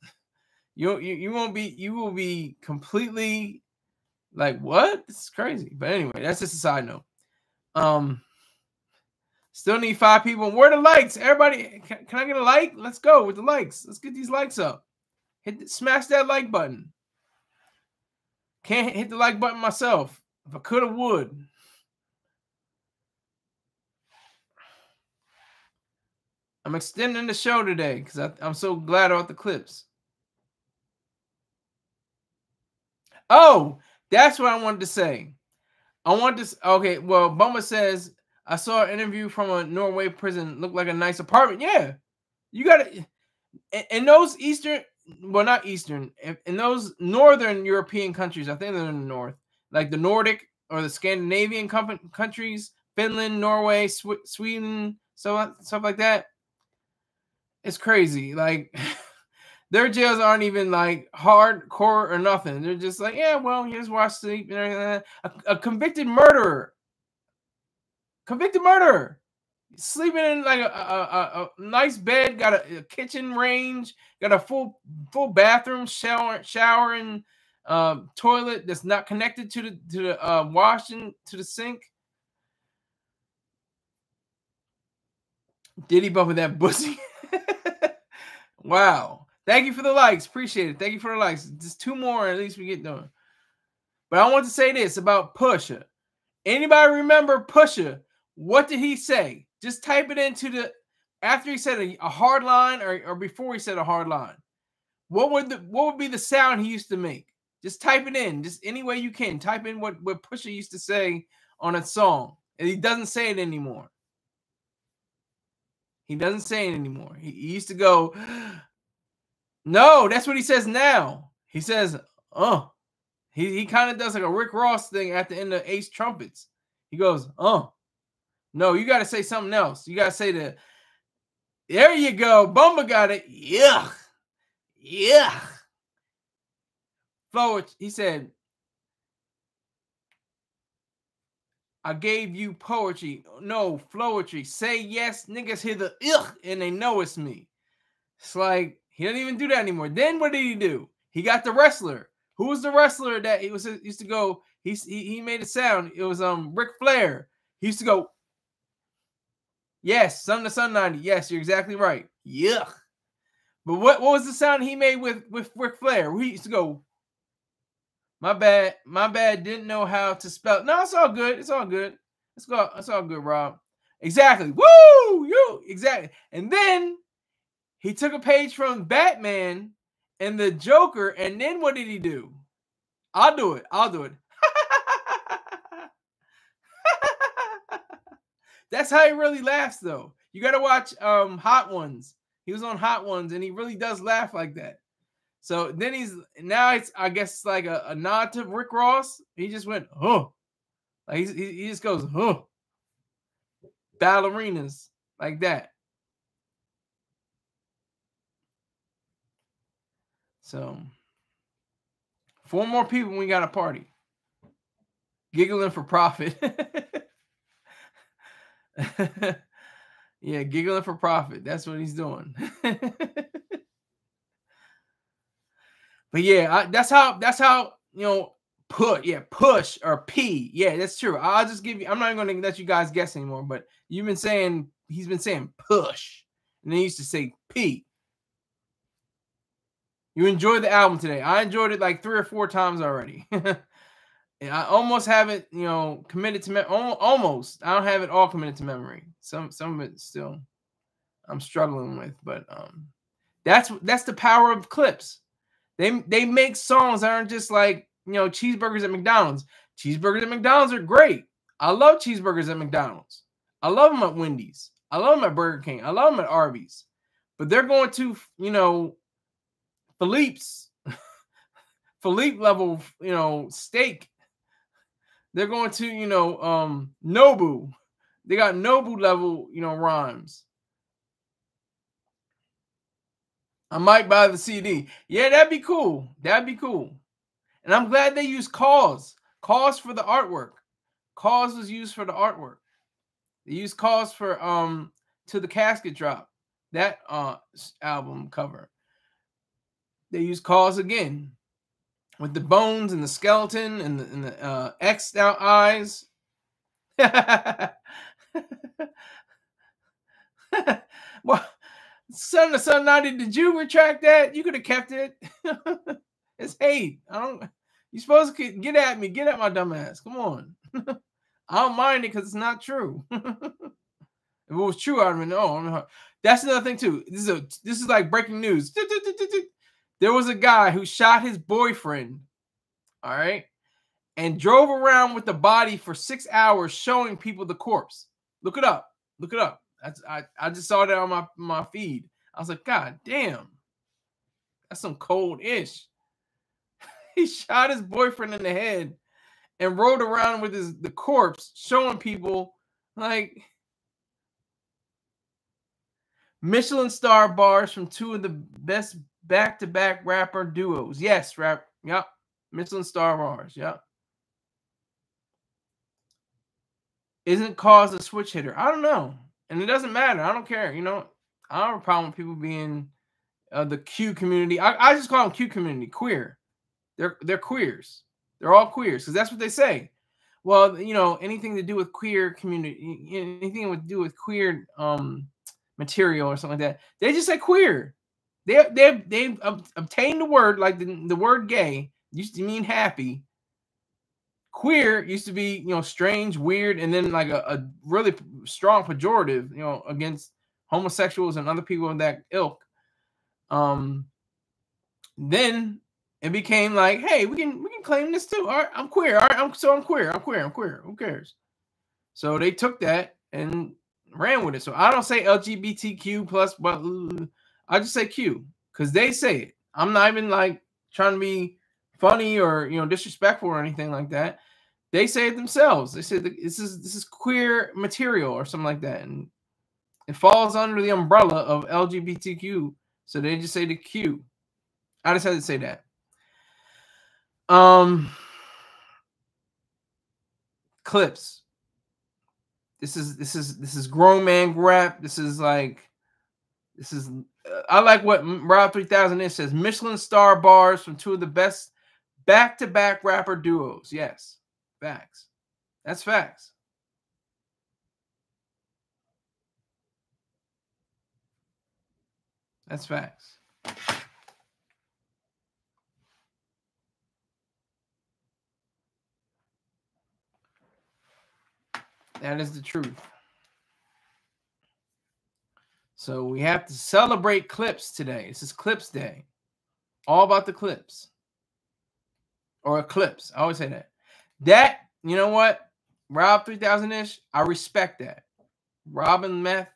You will be completely like, what? This is crazy. But anyway, that's just a side note. Still need 5 people. Where are the likes? Everybody, can I get a like? Let's go with the likes. Let's get these likes up. Smash that like button. Can't hit the like button myself. If I could, I would. I'm extending the show today because I'm so glad about the clips. Oh, that's what I wanted to say. Okay, well, Bumba says, I saw an interview from a Norway prison. Looked like a nice apartment. Yeah. You got to, in those not Eastern, in those Northern European countries, I think they're in the North, like the Nordic or the Scandinavian countries, Finland, Norway, Sweden, stuff like that. It's crazy. Like, their jails aren't even like hardcore or nothing. They're just like, yeah, well, here's where I sleep and everything. A convicted murderer, sleeping in like a nice bed, got a kitchen range, got a full bathroom, shower and toilet that's not connected to the washing, to the sink. Diddy bumping that pussy. Wow. Thank you for the likes. Appreciate it. Thank you for the likes. Just 2 more, at least we get done. But I want to say this about Pusha. Anybody remember Pusha? What did he say? Just type it into after he said a hard line or before he said a hard line. What would be the sound he used to make? Just type it in. Just any way you can. Type in what Pusha used to say on a song. And he doesn't say it anymore. He doesn't say it anymore. He used to go, no, that's what he says now. He says, oh. He kind of does like a Rick Ross thing at the end of Ace Trumpets. He goes, oh. No, you got to say something else. You got to say there you go. Bumba got it. Yeah. Yeah. Flowetry. He said, I gave you poetry. No, flowetry. Say yes, niggas hear the ugh, and they know it's me. It's like, he doesn't even do that anymore. Then what did he do? He got the wrestler. Who was the wrestler that used to go? He made a sound. It was Ric Flair. He used to go, yes, Sun to Sun 90. Yes, you're exactly right. Yeah. But what was the sound he made with Ric Flair? He used to go, my bad, didn't know how to spell. No, it's all good. It's all good. It's all good, Rob. Exactly. Woo! Exactly. And then he took a page from Batman and the Joker, and then what did he do? I'll do it. That's how he really laughs, though. You got to watch Hot Ones. He was on Hot Ones, and he really does laugh like that. So then it's I guess like a nod to Rick Ross. He just went, huh. Like he just goes, huh. Ballerinas like that. So 4 more people, we got a party. Giggling for profit. Yeah, giggling for profit. That's what he's doing. But yeah, that's how push or P. Yeah, that's true. I'll just give you. I'm not going to let you guys guess anymore. But he's been saying push, and then he used to say P. You enjoyed the album today. I enjoyed it like 3 or 4 times already. And I almost have it, committed to memory. Almost. I don't have it all committed to memory. Some of it still I'm struggling with, but that's the power of Clipse. They make songs that aren't just like, cheeseburgers at McDonald's. Cheeseburgers at McDonald's are great. I love cheeseburgers at McDonald's. I love them at Wendy's. I love them at Burger King. I love them at Arby's. But they're going to, Philippe level, steak. They're going to, Nobu. They got Nobu level, rhymes. I might buy the CD. Yeah, that'd be cool. That'd be cool. And I'm glad they used Cause. Cause for the artwork. Cause was used for the artwork. They used Cause for Til the Casket Drop. That album cover. They used Cause again. With the bones and the skeleton and the X'd out eyes. Well, Son of Son 90, did you retract that? You could have kept it. It's hate. You're supposed to get at me. Get at my dumb ass. Come on. I don't mind it because it's not true. If it was true, I'd have been, oh, that's another thing too. This is like breaking news. There was a guy who shot his boyfriend, all right, and drove around with the body for 6 hours showing people the corpse. Look it up. Look it up. I just saw that on my feed. I was like, God damn. That's some cold ish. He shot his boyfriend in the head and rode around with the corpse showing people like Michelin star bars from 2 of the best back-to-back rapper duos. Yes, yep. Michelin star bars, yep. Isn't Cause a switch hitter? I don't know. And it doesn't matter. I don't care. I don't have a problem with people being the Q community. I just call them Q community, queer. They're queers. They're all queers because that's what they say. Well, anything to do with queer community, anything to do with queer material or something like that, they just say queer. They've obtained the word, like the word gay used to mean happy. Queer used to be, strange, weird, and then like a really strong pejorative, against homosexuals and other people of that ilk. Then it became like, hey, we can claim this too. All right, I'm queer. All right, I'm queer. I'm queer. Who cares? So they took that and ran with it. So I don't say LGBTQ plus, but I just say Q because they say it. I'm not even like trying to be funny or disrespectful or anything like that. They say it themselves. They say this is queer material or something like that, and it falls under the umbrella of LGBTQ. So they just say the Q. I just had to say that. Clipse. This is grown man rap. I like what Rob 3000 is says. Michelin star bars from 2 of the best back-to-back rapper duos. Yes, facts. That's facts. That's facts. That is the truth. So we have to celebrate Clipse today. This is Clipse Day. All about the Clipse. Or Eclipse. I always say that. That, you know what? Rob 3000-ish, I respect that. Red and Meth,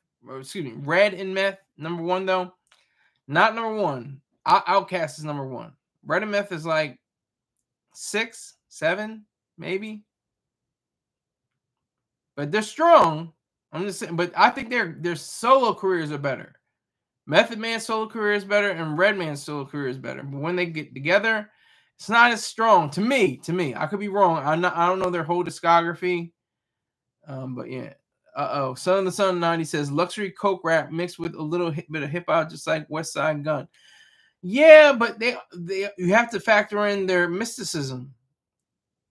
number 1 though. Not number 1. Outkast is number 1. Red and Meth is like 6, 7, maybe. But they're strong. I'm just saying, but I think their solo careers are better. Method Man's solo career is better, and Redman's solo career is better. But when they get together, it's not as strong to me. I could be wrong. I don't know their whole discography. But yeah. Son of the Sun 90 says luxury coke rap mixed with a little bit of hip hop, just like West Side Gun. Yeah, but they you have to factor in their mysticism.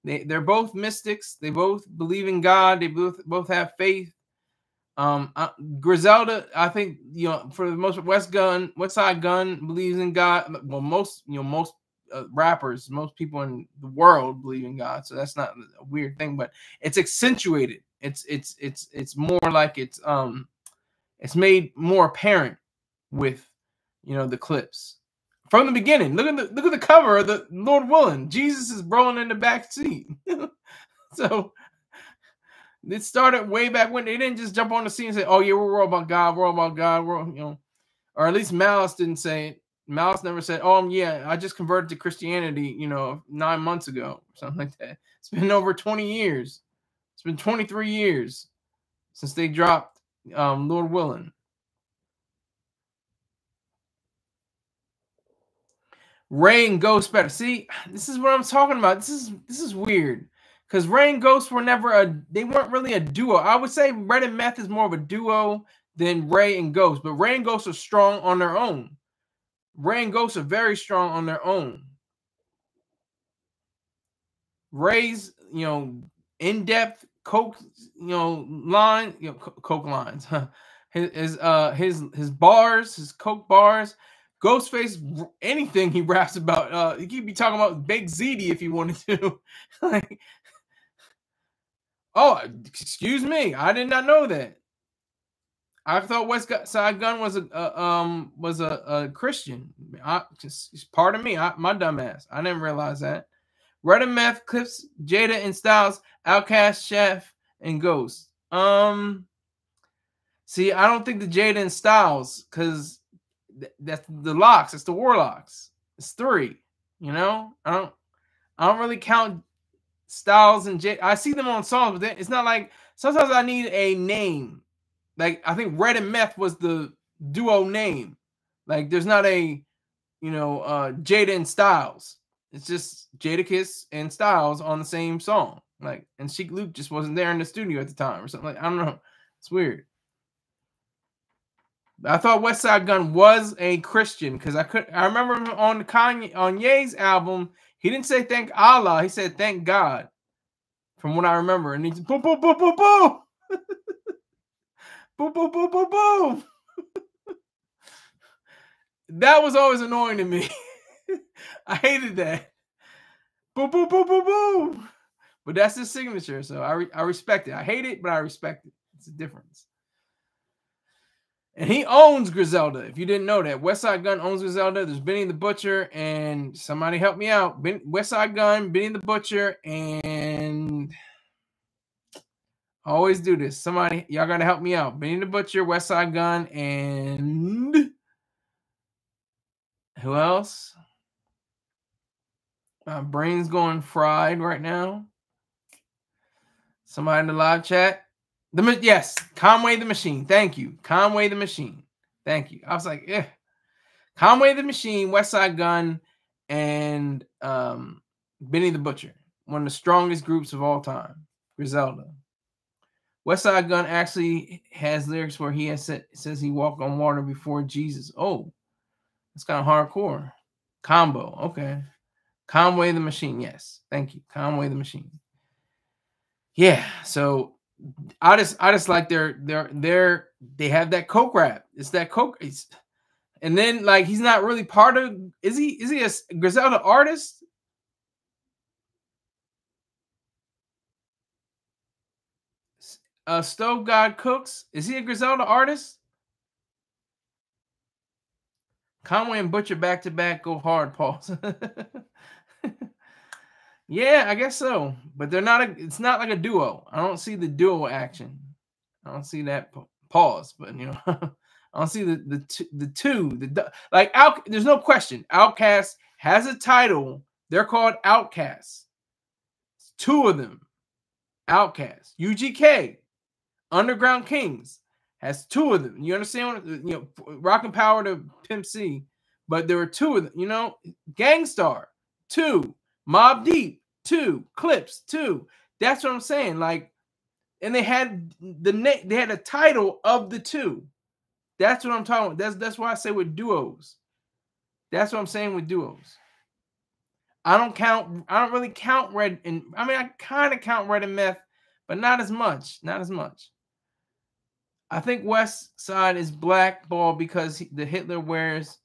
They're both mystics. They both believe in God. They both have faith. Griselda, I think, for the most, West Side Gun believes in God. Well, most rappers, most people in the world believe in God, so that's not a weird thing. But it's accentuated. It's more like it's made more apparent with the Clipse from the beginning. Look at the cover of the Lord willing. Jesus is rolling in the back seat. So it started way back when. They didn't just jump on the scene and say, "Oh yeah, we're all about God. We're all about God." Or at least Malice didn't say it. Malice never said, "Oh yeah, I just converted to Christianity, 9 months ago," or something like that. It's been over 20 years. It's been 23 years since they dropped Lord willing. Ray and Ghost better. See, this is what I'm talking about. This is weird. Because Ray and Ghost were they weren't really a duo. I would say Red and Meth is more of a duo than Ray and Ghost. But Ray and Ghost are strong on their own. Ray and Ghost are very strong on their own. Ray's, in-depth coke, line, coke lines. His bars, his coke bars. Ghostface, anything he raps about, he could be talking about Baked Ziti if he wanted to. Like, oh, excuse me, I did not know that. I thought West Side Gun was a Christian. Pardon me, my dumb ass. I didn't realize that. Red and Meth, Clipse, Jada and Styles, Outkast, Chef, and Ghost. See, I don't think the Jada and Styles, because that's the Locks. It's the Warlocks. It's 3. I don't really count Styles and Jada. I see them on songs, but it's not like sometimes I need a name. Like I think Red and Meth was the duo name. Like there's not a Jada and Styles. It's just Jadakiss and Styles on the same song. Like, and Sheik Luke just wasn't there in the studio at the time or something. Like, I don't know. It's weird. I thought West Side Gun was a Christian because I remember him on Ye's album. He didn't say thank Allah. He said thank God. From what I remember, and he's boom boom boom boom boom, boom boom boom boom boom. That was always annoying to me. I hated that. Boom boom boom boom boom. But that's his signature, so I respect it. I hate it, but I respect it. It's a difference. And he owns Griselda. If you didn't know that, West Side Gun owns Griselda. There's Benny the Butcher, and somebody help me out. West Side Gun, Benny the Butcher, and I always do this. Somebody, y'all gotta help me out. Benny the Butcher, West Side Gun, and who else? My brain's going fried right now. Somebody in the live chat. Yes, Conway the Machine. Thank you. Conway the Machine. Thank you. I was like, yeah. Conway the Machine, West Side Gun, and Benny the Butcher. One of the strongest groups of all time. Griselda. West Side Gun actually has lyrics where he says he walked on water before Jesus. Oh, that's kind of hardcore. Combo. Okay. Conway the Machine. Yes. Thank you. Conway the Machine. Yeah. So I just like they have that coke rap. It's that coke. And then like he's not really part of. Is he a Griselda artist? Stove God Cooks. Is he a Griselda artist? Conway and Butcher back to back go hard. Pause. Yeah, I guess so. But they're not. It's not like a duo. I don't see the duo action. I don't see that. Pause. But I don't see the two. There's no question. Outkast has a title. They're called Outcasts. It's 2 of them. Outkast. UGK. Underground Kings Has 2 of them. You understand what, you know, Rockin' Power to Pimp C, but there were 2 of them, you know, Gangstar, 2, Mobb Deep, 2, Clipse, 2. That's what I'm saying. Like, and they had they had a title of the 2. That's what I'm talking about. That's why I say with duos. That's what I'm saying with duos. I don't really count Red and I mean I kind of count Red and Meth, but not as much. Not as much. I think West Side is blackballed because the Hitler wears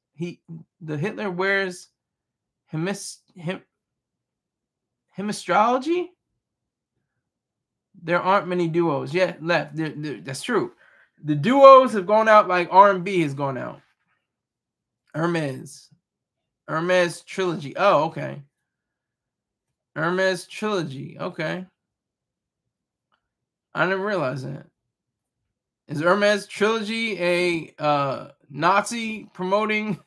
astrology. There aren't many duos yet left. That's true. The duos have gone out like R&B has gone out. Hermes Trilogy. Oh, okay. Hermes Trilogy. Okay. I didn't realize that. Is Hermes Trilogy a Nazi promoting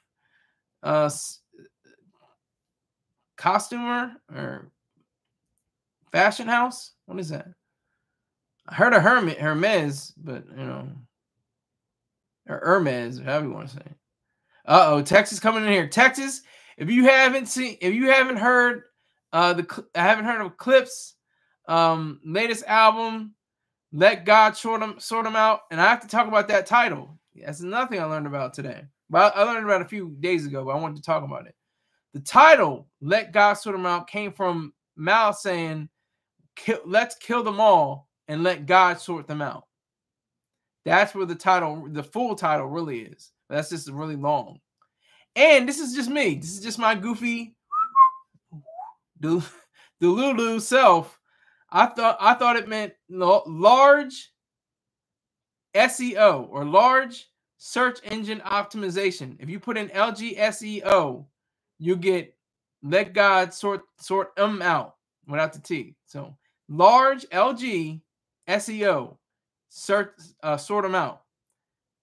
costumer or fashion house? What is that? I heard of Hermes, but you know, or Hermes, however you want to say. Texas coming in here. Texas, if you haven't heard of Clipse latest album, Let God Sort them out, and I have to talk about that title. That's nothing I learned about today. But I learned about it a few days ago, but I wanted to talk about it. The title, Let God Sort them out, came from Malice saying, let's kill them all and let God sort them out. That's where the full title really is. That's just really long. And this is just me. This is just my goofy Delulu self. I thought it meant large SEO or large search engine optimization. If you put in LG SEO, you get let God sort them out without the T. So large LG SEO sort them out.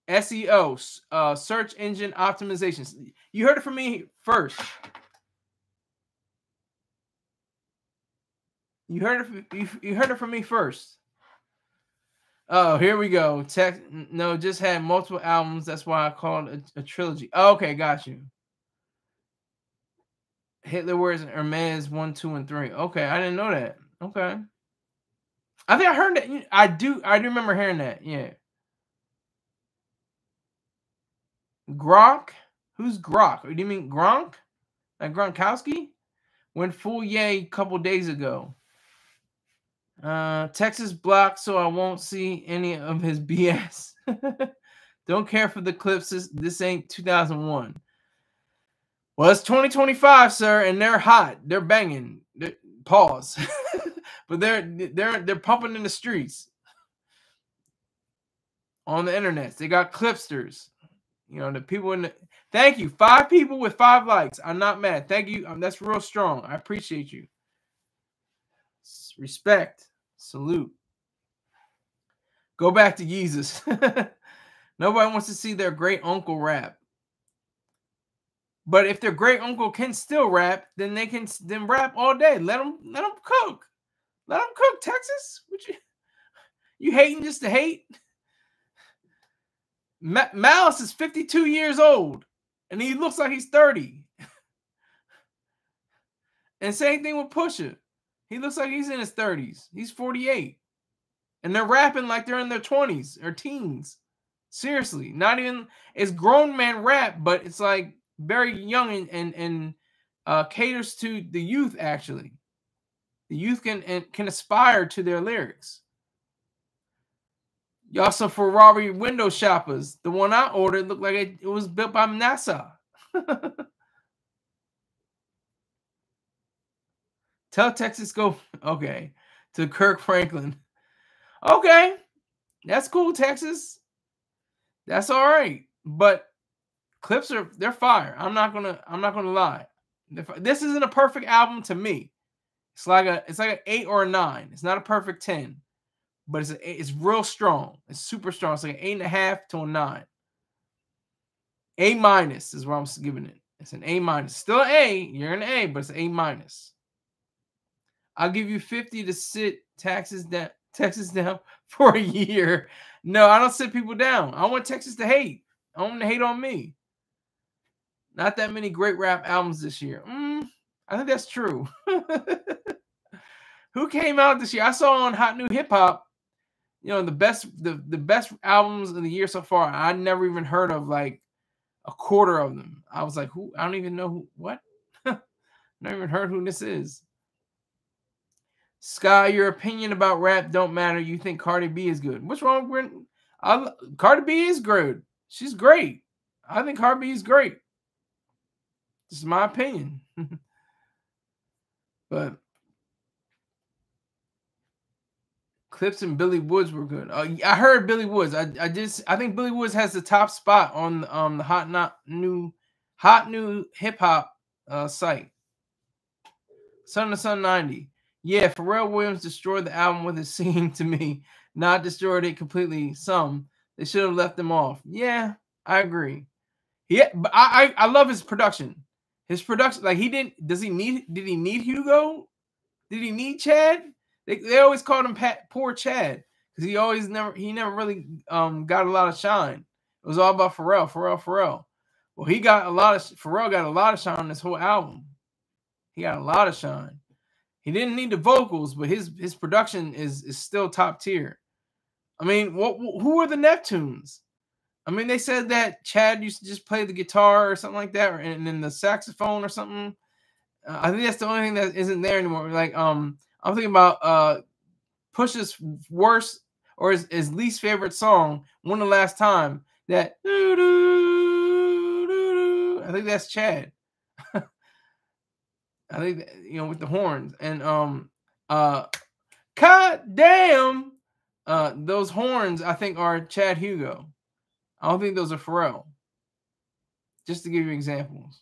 SEO, search engine optimizations. You heard it from me first. You heard it from me first. Oh, here we go. No, just had multiple albums. That's why I called it a trilogy. Oh, okay, got you. Hitler wears Hermes 1, 2, and 3. Okay, I didn't know that. Okay. I think I heard that. I do remember hearing that. Yeah. Grok? Who's Grok? Do you mean Gronk? Like Gronkowski? Went full yay a couple days ago. Texas blocked, so I won't see any of his BS. Don't care for the Clipse. This ain't 2001. Well, it's 2025, sir, and they're hot. They're banging. Pause. But they're pumping in the streets. On the internet. They got Clipsters. You know, the people in the... Thank you. 5 people with 5 likes. I'm not mad. Thank you. That's real strong. I appreciate you. Respect. Salute. Go back to Jesus. Nobody wants to see their great uncle rap. But if their great uncle can still rap, then they can rap all day. Let them cook. Let them cook, Texas. You hating just to hate? Malice is 52 years old, and he looks like he's 30. And same thing with Pusha. He looks like he's in his 30s. He's 48. And they're rapping like they're in their 20s or teens. Seriously. Not even... It's grown man rap, but it's like very young and caters to the youth, actually. The youth can aspire to their lyrics. Y'all some Ferrari window shoppers. The one I ordered looked like it was built by NASA. Tell Texas go, okay, to Kirk Franklin. Okay, that's cool, Texas. That's all right. But Clipse they're fire. I'm not gonna lie. This isn't a perfect album to me. It's like an 8 or a 9. It's not a perfect 10. But it's real strong. It's super strong. It's like an 8.5 to a 9. A- is what I'm giving it. It's an A-. Still an A. You're an A, but it's an A-. I'll give you 50 to sit Texas down for a year. No, I don't sit people down. I want Texas to hate. I want them to hate on me. Not that many great rap albums this year. I think that's true. Who came out this year? I saw on Hot New Hip Hop, the best albums of the year so far. I never even heard of like a quarter of them. I was like, who? I don't even know who. What? Never even heard who this is. Sky, your opinion about rap don't matter. You think Cardi B is good? What's wrong with Cardi B? Is good. She's great. I think Cardi B is great. This is my opinion. But Clipse and Billy Woods were good. I heard Billy Woods. I think Billy Woods has the top spot on the hot new hip hop site. Son to Son 90. Yeah, Pharrell Williams destroyed the album with his singing to me. Not destroyed it completely. They should have left him off. Yeah, I agree. Yeah, but I love his production. His production, like did he need Hugo? Did he need Chad? They always called him poor Chad because he never really got a lot of shine. It was all about Pharrell. Well, Pharrell got a lot of shine on this whole album. He got a lot of shine. He didn't need the vocals, but his production is still top tier. I mean, who are the Neptunes? I mean, they said that Chad used to just play the guitar or something like that, and then the saxophone or something. I think that's the only thing that isn't there anymore. Like, I'm thinking about Pusha's worst or his least favorite song, When the Last Time. That I think that's Chad. I think with the horns and God damn, those horns I think are Chad Hugo. I don't think those are Pharrell. Just to give you examples.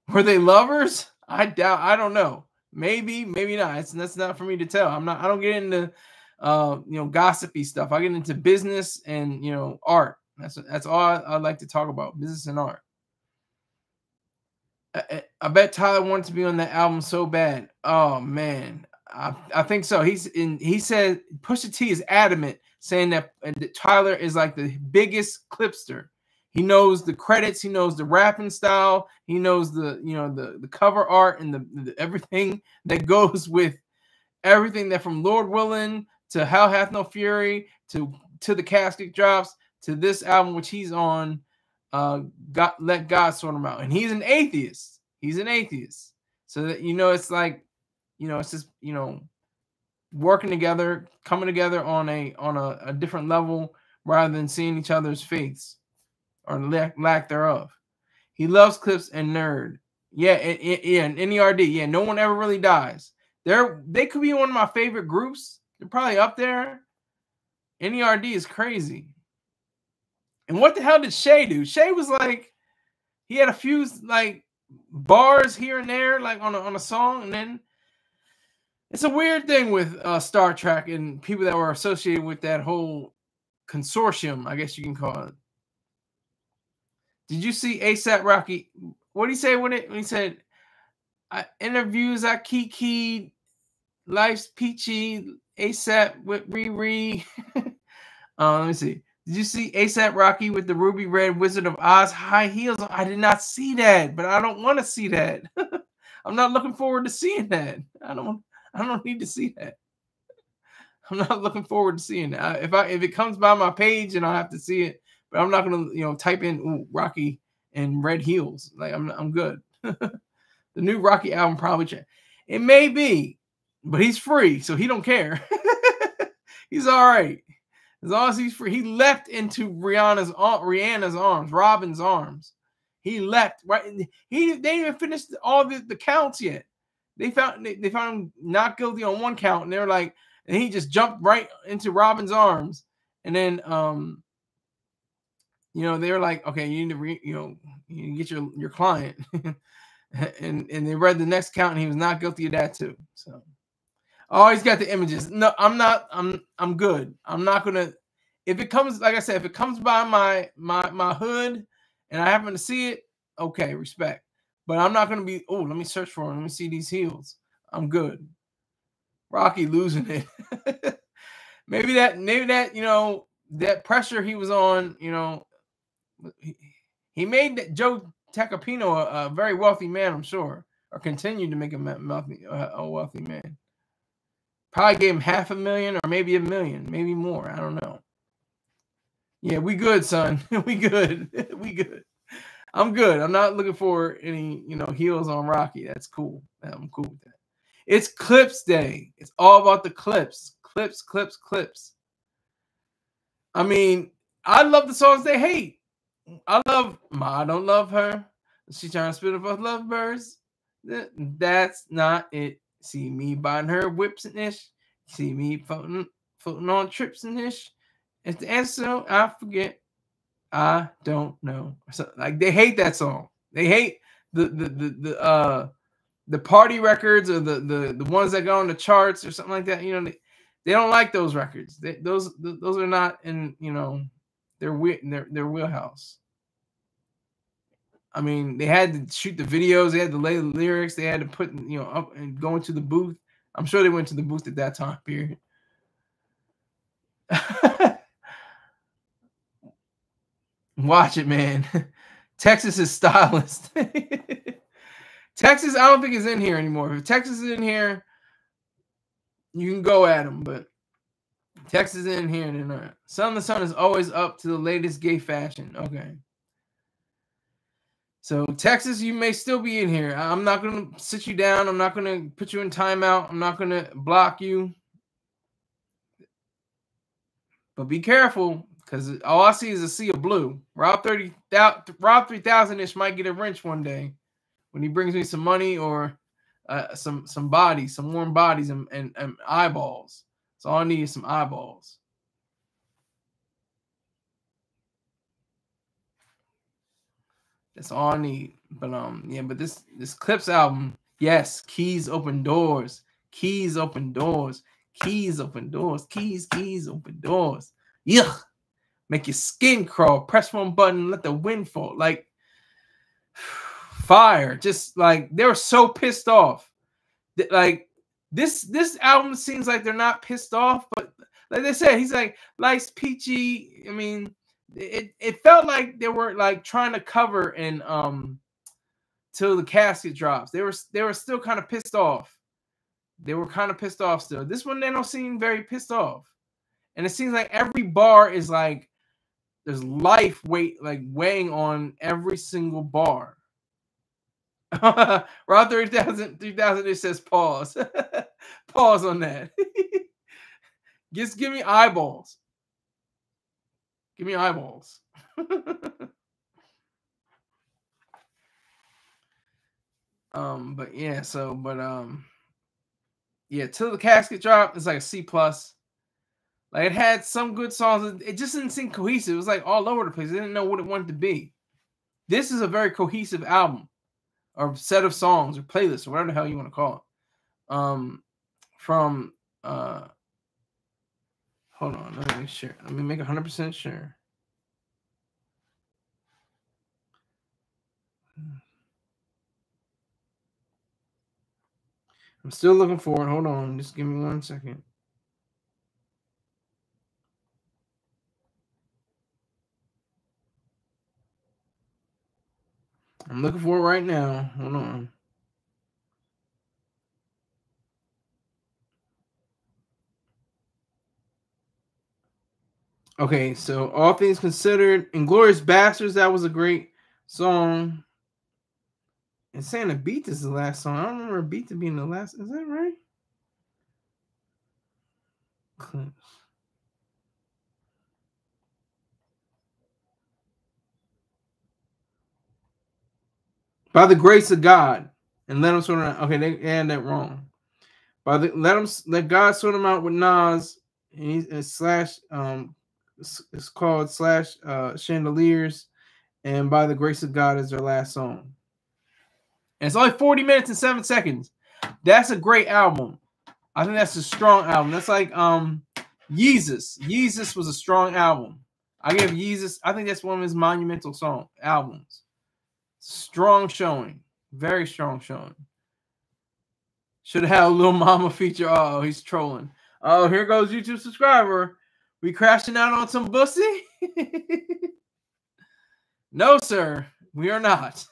Were they lovers? I doubt. I don't know. Maybe not. That's not for me to tell. I don't get into gossipy stuff. I get into business and art. That's all I like to talk about. Business and art. I bet Tyler wanted to be on that album so bad. Oh man, I think so. He said Pusha T is adamant, saying that Tyler is like the biggest Clipster. He knows the credits. He knows the rapping style. He knows the cover art and the everything that goes with everything that from Lord Willing to Hell Hath No Fury to the Casket Drops to this album which he's on. Let God sort him out, and he's an atheist. So that it's like it's just working together, coming together on a different level rather than seeing each other's faiths or lack thereof. He loves Clipse and Nerd. Yeah, and NERD. Yeah, no one ever really dies. They could be one of my favorite groups. They're probably up there. NERD is crazy. And what the hell did Shay do? Shay was like, he had a few like bars here and there, like on a song, and then it's a weird thing with Star Trek and people that were associated with that whole consortium, I guess you can call it. Did you see ASAP Rocky? What did he say when he said, interviews I Kiki, life's peachy, ASAP with Riri? Let me see. Did you see ASAP Rocky with the ruby red Wizard of Oz high heels? I did not see that, but I don't want to see that. I'm not looking forward to seeing that. I don't need to see that. I'm not looking forward to seeing that. If it comes by my page, and I'll have to see it, but I'm not gonna type in Rocky and red heels. Like I'm good. The new Rocky album probably it may be, but he's free, so he don't care. He's all right. As long as he's free, he leapt into Rihanna's arms, Robin's arms. He leapt right. They didn't even finish all the counts yet. They found him not guilty on one count, and they're like, and he just jumped right into Robin's arms, and then they were like, okay, you need to you get your client, and they read the next count, and he was not guilty of that too. So. Oh, he's got the images. No, I'm not. I'm good. I'm not gonna. If it comes, like I said, if it comes by my hood, and I happen to see it, okay, respect. But I'm not gonna be. Oh, let me search for him. Let me see these heels. I'm good. Rocky losing it. maybe that, you know, that pressure he was on, you know, he made Joe Tacopino a very wealthy man, I'm sure, or continued to make him a wealthy man. Probably gave him $500,000 or maybe $1 million, maybe more. I don't know. Yeah, we good, son. We good. We good. I'm good. I'm not looking for any, you know, heels on Rocky. That's cool. I'm cool with that. It's Clipse Day. It's all about the clips. Clips, clips, clips. I mean, I love the songs they hate. I love Ma Don't Love Her. She trying to spit up her lovebirds. That's not it. See me buying her whips and ish. See me floating on trips and ish. If the answer, I forget. I don't know. So, like, they hate that song. They hate the party records or the ones that go on the charts or something like that. You know, they don't like those records. Those are not in, you know, their wheelhouse. I mean, they had to shoot the videos, they had to lay the lyrics, they had to put, you know, up and go into the booth. I'm sure they went to the booth at that time period. Watch it, man. Texas is stylist. Texas, I don't think is in here anymore. If Texas is in here, you can go at them, but Texas is in here and they're not. Son of the Sun is always up to the latest gay fashion. Okay. So, Texas, you may still be in here. I'm not going to sit you down. I'm not going to put you in timeout. I'm not going to block you. But be careful, because all I see is a sea of blue. Rob 3000-ish might get a wrench one day when he brings me some money or some bodies, some warm bodies and eyeballs. So all I need is some eyeballs. That's all I need. But yeah, but this Clipse album, yes, keys open doors. Keys open doors. Keys open doors. Keys open doors. Yuck. Make your skin crawl. Press one button, let the wind fall. Like fire. Just like they were so pissed off. Like this album seems like they're not pissed off, but like they said, he's like likes peachy. I mean, it felt like they were like trying to cover in Till the Casket Drops. They were still kind of pissed off. They were kind of pissed off still. This one, they don't seem very pissed off. And it seems like every bar is like there's life weighing on every single bar. Rob 3000, it says pause. Pause on that. Just give me eyeballs. Give me eyeballs. But yeah, yeah, Till the Casket Drop is like a C+. Like it had some good songs. It just didn't seem cohesive. It was like all over the place. I didn't know what it wanted to be. This is a very cohesive album or set of songs or playlist or whatever the hell you want to call it. From hold on, let me make sure. Let me make 100% sure. I'm still looking for it. Hold on, just give me 1 second. I'm looking for it right now. Hold on. Okay, so All Things Considered, Inglourious Basterds, that was a great song. And saying Beat is the last song. I don't remember Beat to being the last. Is that right? Clipse. By the Grace of God. And let him sort them out. Okay, they had that wrong. Let God sort them out with Nas. And slash it's called slash Chandeliers. And By the Grace of God is their last song. And it's only 40 minutes and 7 seconds. That's a great album. I think that's a strong album. That's like Yeezus. Yeezus was a strong album. I give Yeezus, I think that's one of his monumental albums. Strong showing. Very strong showing. Should have had a Lil Mama feature. Oh, he's trolling. Oh, here goes YouTube subscriber. We crashing out on some bussy? No, sir. We are not.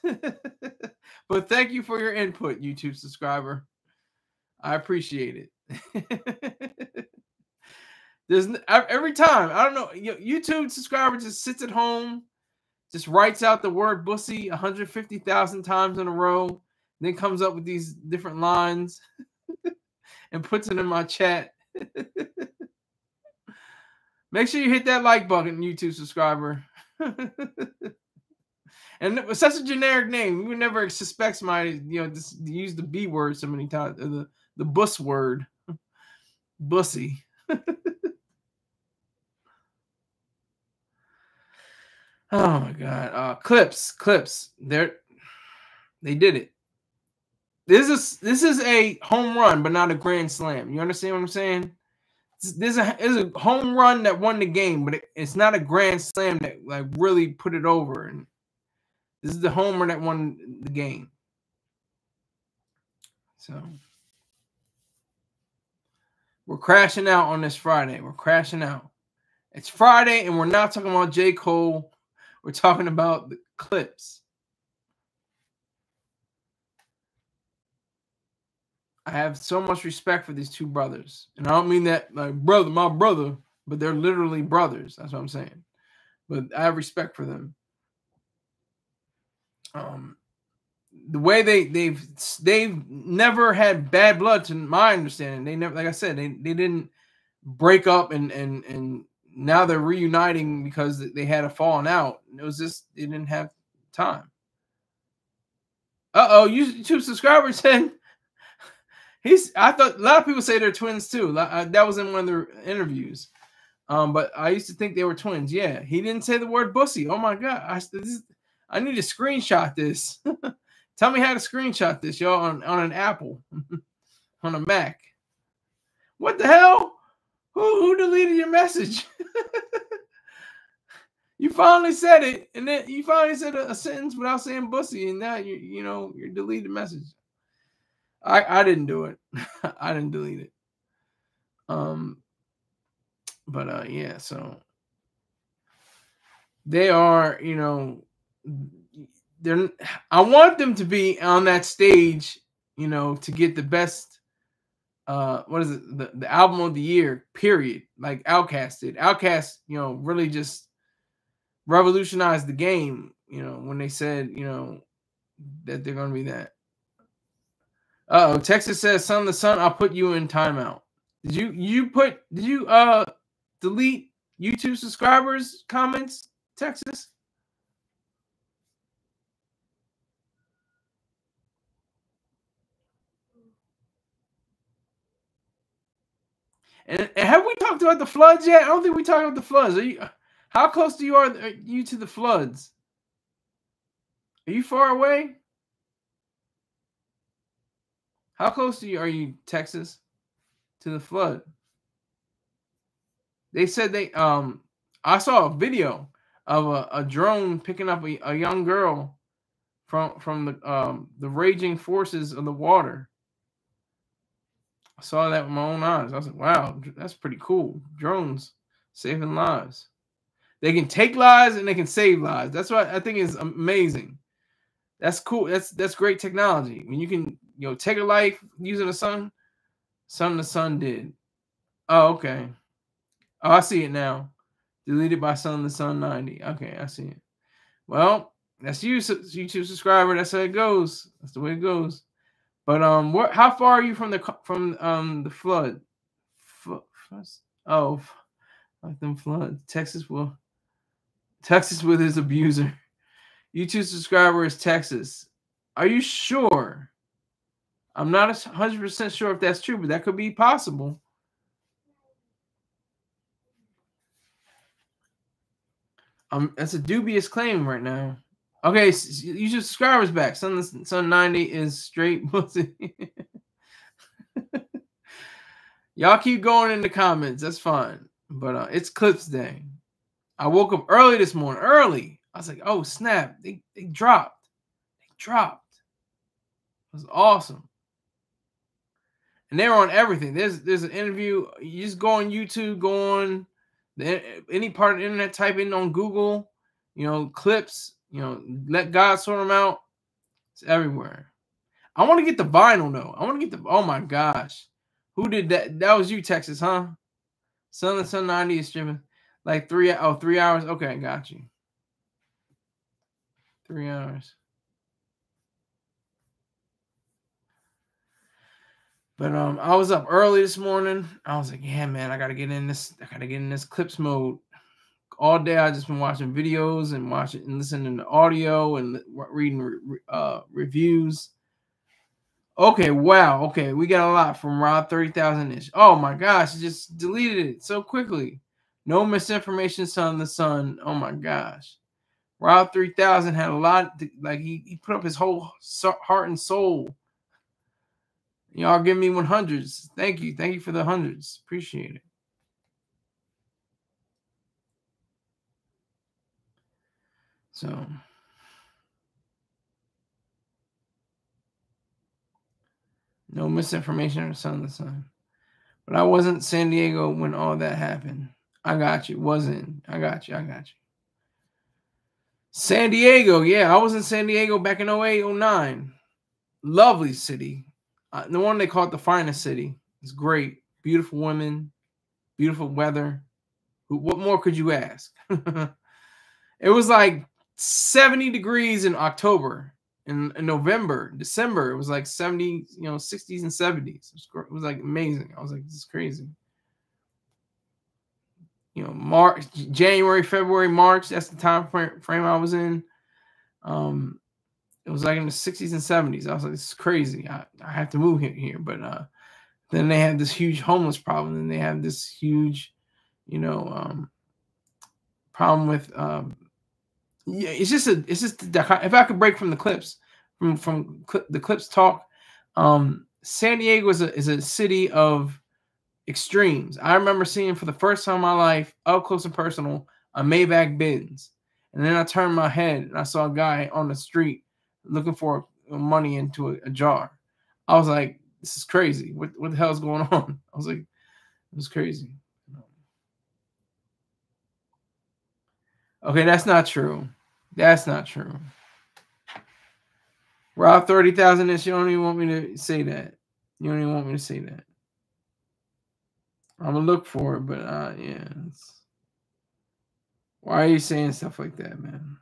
But thank you for your input, YouTube subscriber. I appreciate it. There's every time, I don't know, YouTube subscriber just sits at home, just writes out the word bussy 150,000 times in a row, then comes up with these different lines and puts it in my chat. Make sure you hit that like button, YouTube subscriber. And it was such a generic name. You would never suspect somebody, just use the B word so many times, the bus word. Bussy. Oh my God. Clipse. They did it. This is a home run, but not a grand slam. You understand what I'm saying? This is a home run that won the game, but it's not a grand slam that like really put it over. And this is the homer that won the game. So we're crashing out on this Friday. We're crashing out. It's Friday, and we're not talking about J. Cole. We're talking about the Clipse. I have so much respect for these two brothers. And I don't mean that like my brother, but they're literally brothers. That's what I'm saying. But I have respect for them. The way they've never had bad blood, to my understanding. They never, like I said, they didn't break up and now they're reuniting because they had a falling out. It was just they didn't have time. YouTube subscriber said I thought a lot of people say they're twins too. That was in one of their interviews. But I used to think they were twins. Yeah, he didn't say the word bussy. Oh my God, I need to screenshot this. Tell me how to screenshot this, y'all, on an Apple, on a Mac. What the hell? Who deleted your message? You finally said it, and then you finally said a sentence without saying bussy, and now you're deleted message. I didn't do it. I didn't delete it. Yeah, so they are, I want them to be on that stage, to get the best what is it, the album of the year, period. Like Outkast did. Outkast, really just revolutionized the game, when they said, that they're gonna be that. Texas says, son the sun, I'll put you in timeout. Did you delete YouTube subscribers' comments, Texas? And have we talked about the floods yet? I don't think we talked about the floods. How close are you to the floods? Are you far away? How close are you, Texas, to the flood? They said I saw a video of a drone picking up a young girl from the raging forces of the water. I saw that with my own eyes. I was like, wow, that's pretty cool. Drones saving lives. They can take lives and they can save lives. That's what I think is amazing. That's cool. That's great technology. When you can, take a life using the sun. The sun did. Oh, okay. Oh, I see it now. Deleted by Son the Sun 90. Okay, I see it. Well, that's you, YouTube subscriber. That's how it goes. That's the way it goes. But how far are you from the flood? Oh, like them floods. Texas with his abuser. YouTube subscriber is Texas. Are you sure? I'm not 100% sure if that's true, but that could be possible. That's a dubious claim right now. Okay, YouTube subscribers back. Sun 90 is straight pussy. Y'all keep going in the comments. That's fine. But it's Clipse Day. I woke up early this morning. Early. I was like, oh, snap. They dropped. It was awesome. And they're on everything. There's an interview. You just go on YouTube, go on any part of the internet, type in on Google, Clipse, let God sort them out. It's everywhere. I want to get the vinyl though. I want to get oh my gosh. Who did that? That was you, Texas, huh? Sun 90 is streaming. Like 3 hours. Okay, got you. 3 hours. But I was up early this morning. I was like, yeah, man, I gotta get in this Clipse mode. All day I just been watching videos and listening to audio and reading reviews. Okay, wow. Okay, we got a lot from Rob 30,000-ish. Oh my gosh, he just deleted it so quickly. No misinformation, son the sun. Oh my gosh. Rob 3000 had a lot, like he put up his whole heart and soul. Y'all give me 100s. Thank you. Thank you for the hundreds. Appreciate it. So no misinformation or son the sun. But I wasn't San Diego when all that happened. I got you. I got you. San Diego. Yeah, I was in San Diego back in 08, 09. Lovely city. The one they call it the finest city. It's great. Beautiful women. Beautiful weather. What more could you ask? It was like 70 degrees in October. In November, December, it was like 70, 60s and 70s. It was like amazing. I was like, this is crazy. March, January, February, March, that's the time frame I was in. It was like in the 60s and 70s. I was like, this is crazy. I have to move here. But then they had this huge homeless problem, and they have this huge, problem with yeah, it's just if I could break from the Clipse, from the Clipse talk, San Diego is a city of extremes. I remember seeing for the first time in my life, up close and personal, a Maybach Benz, and then I turned my head and I saw a guy on the street looking for money into a jar. I was like, this is crazy. What the hell is going on? I was like, it was crazy. Okay, that's not true. That's not true. Rob 30,000-ish. You don't even want me to say that. You don't even want me to say that. I'm gonna look for it, but yeah. Why are you saying stuff like that, man?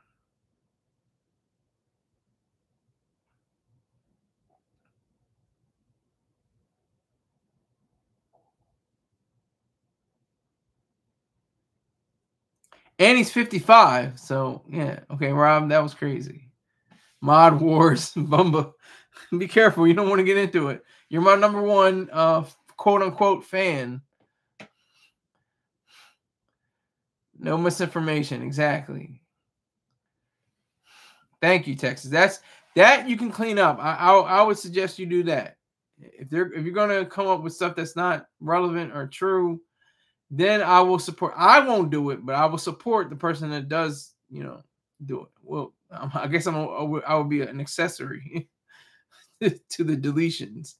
And he's 55, so yeah. Okay, Rob, that was crazy. Mod Wars, Bumba. Be careful, you don't want to get into it. You're my number one quote unquote fan. No misinformation, exactly. Thank you, Texas. That you can clean up. I would suggest you do that. If you're gonna come up with stuff that's not relevant or true, then I will support. I won't do it, but I will support the person that does, do it. Well, I guess I will be an accessory to the deletions.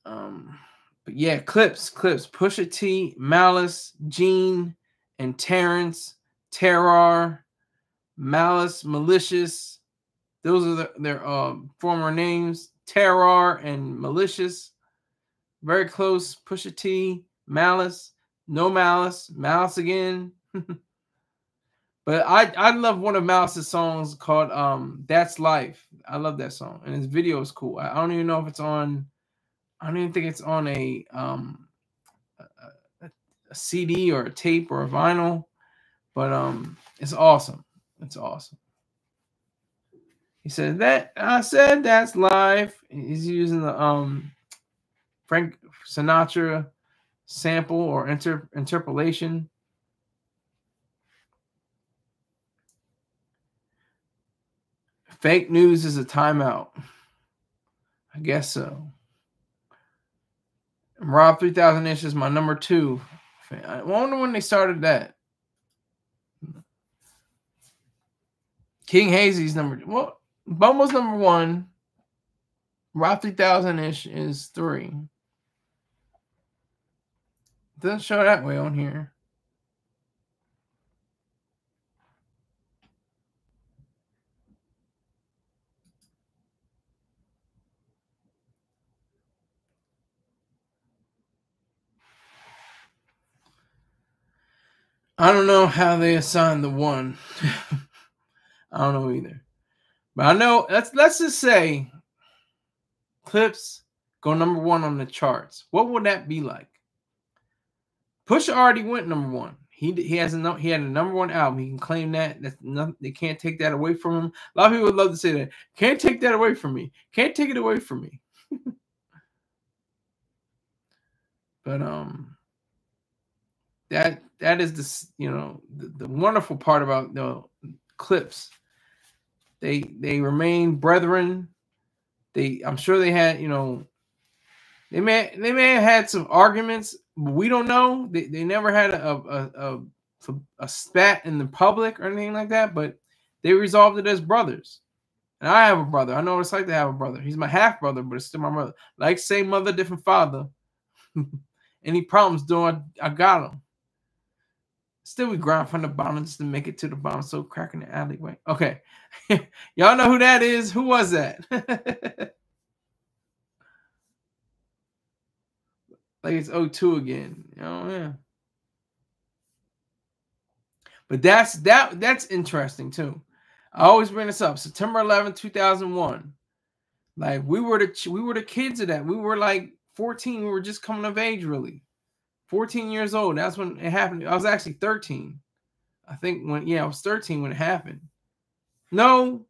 But yeah, Clipse, Pusha T, Malice, Gene, and Terrence, Terror, Malice, Malicious. Those are their former names. Terror and Malicious. Very close. Pusha T, Malice, no Malice, Malice again. But I love one of Malice's songs called That's Life. I love that song. And his video is cool. I don't even know if it's on, I don't even think it's on a CD or a tape or a vinyl. But it's awesome. It's awesome. He said that I said that's life. He's using the Frank Sinatra sample or interpolation. Fake news is a timeout. I guess so. Rob 3000-ish is my number 2. I wonder when they started that. King Hazy's number. Well, Bumbo's number 1. Roc 3000-ish is 3. Doesn't show that way on here. I don't know how they assigned the 1. I don't know either. But I know, let's just say Clipse go number 1 on the charts. What would that be like? Pusha already went number 1. He had a number 1 album. He can claim that. That's nothing. They can't take that away from him. A lot of people would love to say that. Can't take that away from me. Can't take it away from me. But that is the wonderful part about Clipse. They remain brethren. I'm sure they had they may have had some arguments. But we don't know. They never had a spat in the public or anything like that. But they resolved it as brothers. And I have a brother. I know what it's like to have a brother. He's my half brother, but it's still my brother. Like same mother, different father. Any problems, doing I got them. Still, we grind from the bottom just to make it to the bottom. So cracking the alleyway. Okay. Y'all know who that is? Who was that? Like it's 02 again. Yeah. But that's interesting too. I always bring this up. September 11th, 2001. Like we were the kids of that. We were like 14. We were just coming of age, really. 14 years old. That's when it happened. I was actually 13. I think I was 13 when it happened. No.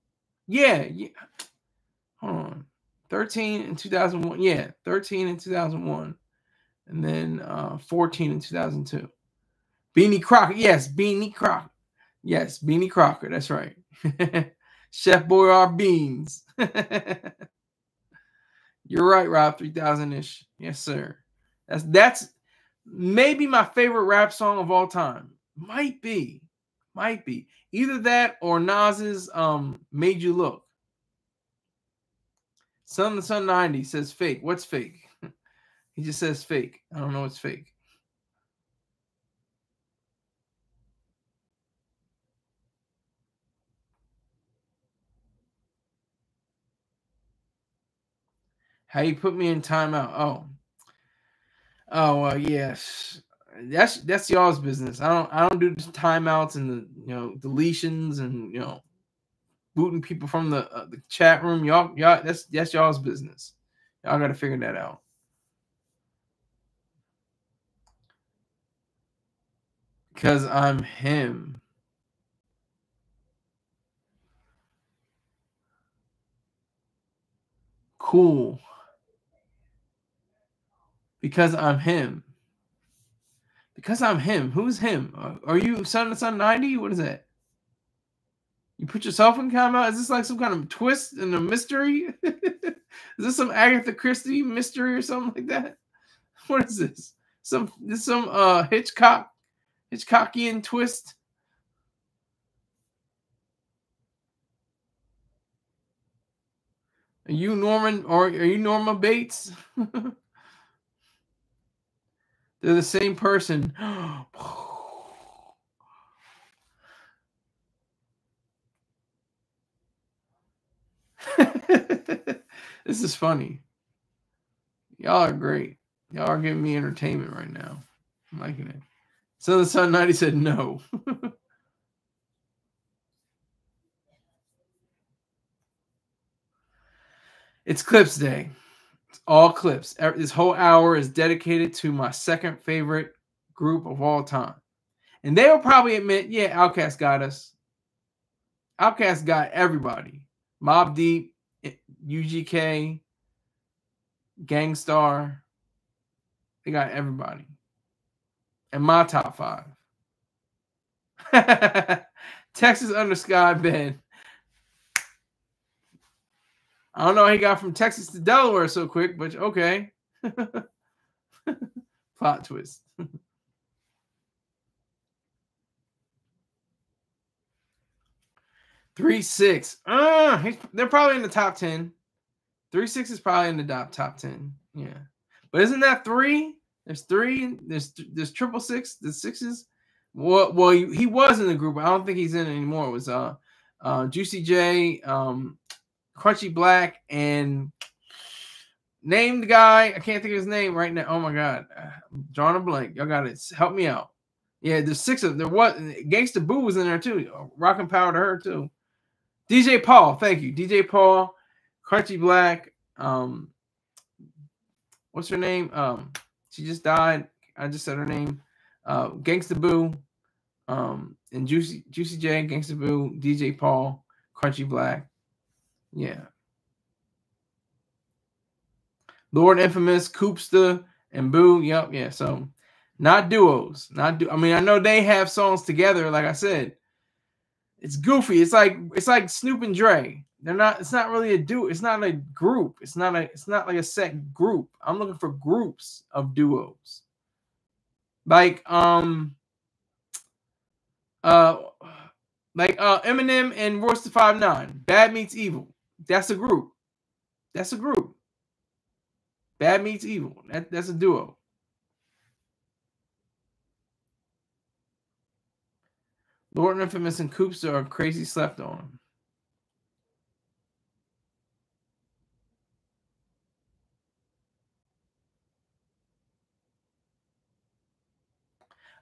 Yeah. Hold on. 13 in 2001. Yeah, 13 in 2001. And then 14 in 2002. Beanie Crocker. Yes, Beanie Crocker. Yes, Beanie Crocker. That's right. Chef Boyardee Beans. You're right, Rob. 3000-ish. Yes, sir. That's maybe my favorite rap song of all time. Might be. Either that or Nas's Made You Look. Sun 90 says fake. What's fake? He just says fake. I don't know what's fake. How you put me in timeout? Yes. That's y'all's business. I don't do timeouts and the deletions and booting people from the chat room. Y'all that's y'all's business. Y'all got to figure that out. Because I'm him. Cool. Because I'm him. Because I'm him. Who's him? Are you Sun 90? What is that? You put yourself in timeout? Is this like some kind of twist and a mystery? Is this some Agatha Christie mystery or something like that? What is this? Some Hitchcockian twist? Are you Norman or are you Norma Bates? They're the same person. This is funny. Y'all are great. Y'all are giving me entertainment right now. I'm liking it. So the Sun 90 said no. It's Clipse Day. It's all Clipse. This whole hour is dedicated to my second favorite group of all time. And they'll probably admit, yeah, Outkast got us. Outkast got everybody. Mobb Deep, UGK, Gang Starr. They got everybody. And my top 5. Texas Under Sky Bed. I don't know how he got from Texas to Delaware so quick, but okay. Plot twist. 3-6. They're probably in the top 10. 3-6 is probably in the top 10. Yeah, but isn't that 3? There's 3. There's 666. The sixes. Well, he was in the group. I don't think he's in it anymore. It was Juicy J, Crunchy Black, and name the guy. I can't think of his name right now. Oh my god, I'm drawing a blank. Y'all got it. Help me out. Yeah, there's 6 of them. There was Gangsta Boo was in there too. Rockin' Power to her too. DJ Paul, thank you. DJ Paul, Crunchy Black. What's her name? She just died. I just said her name. Gangsta Boo, and Juicy J, Gangsta Boo, DJ Paul, Crunchy Black. Yeah. Lord Infamous, Coopsta, and Boo. Yep, yeah. So not duos. I mean, I know they have songs together, like I said. It's goofy. It's like Snoop and Dre. They're not. It's not really a duo. It's not a group. It's not like a set group. I'm looking for groups of duos. Like Eminem and Royce the 5'9". Bad Meets Evil. That's a group. That's a group. Bad Meets Evil. That's a duo. Lord Infamous and Coopster are crazy slept on.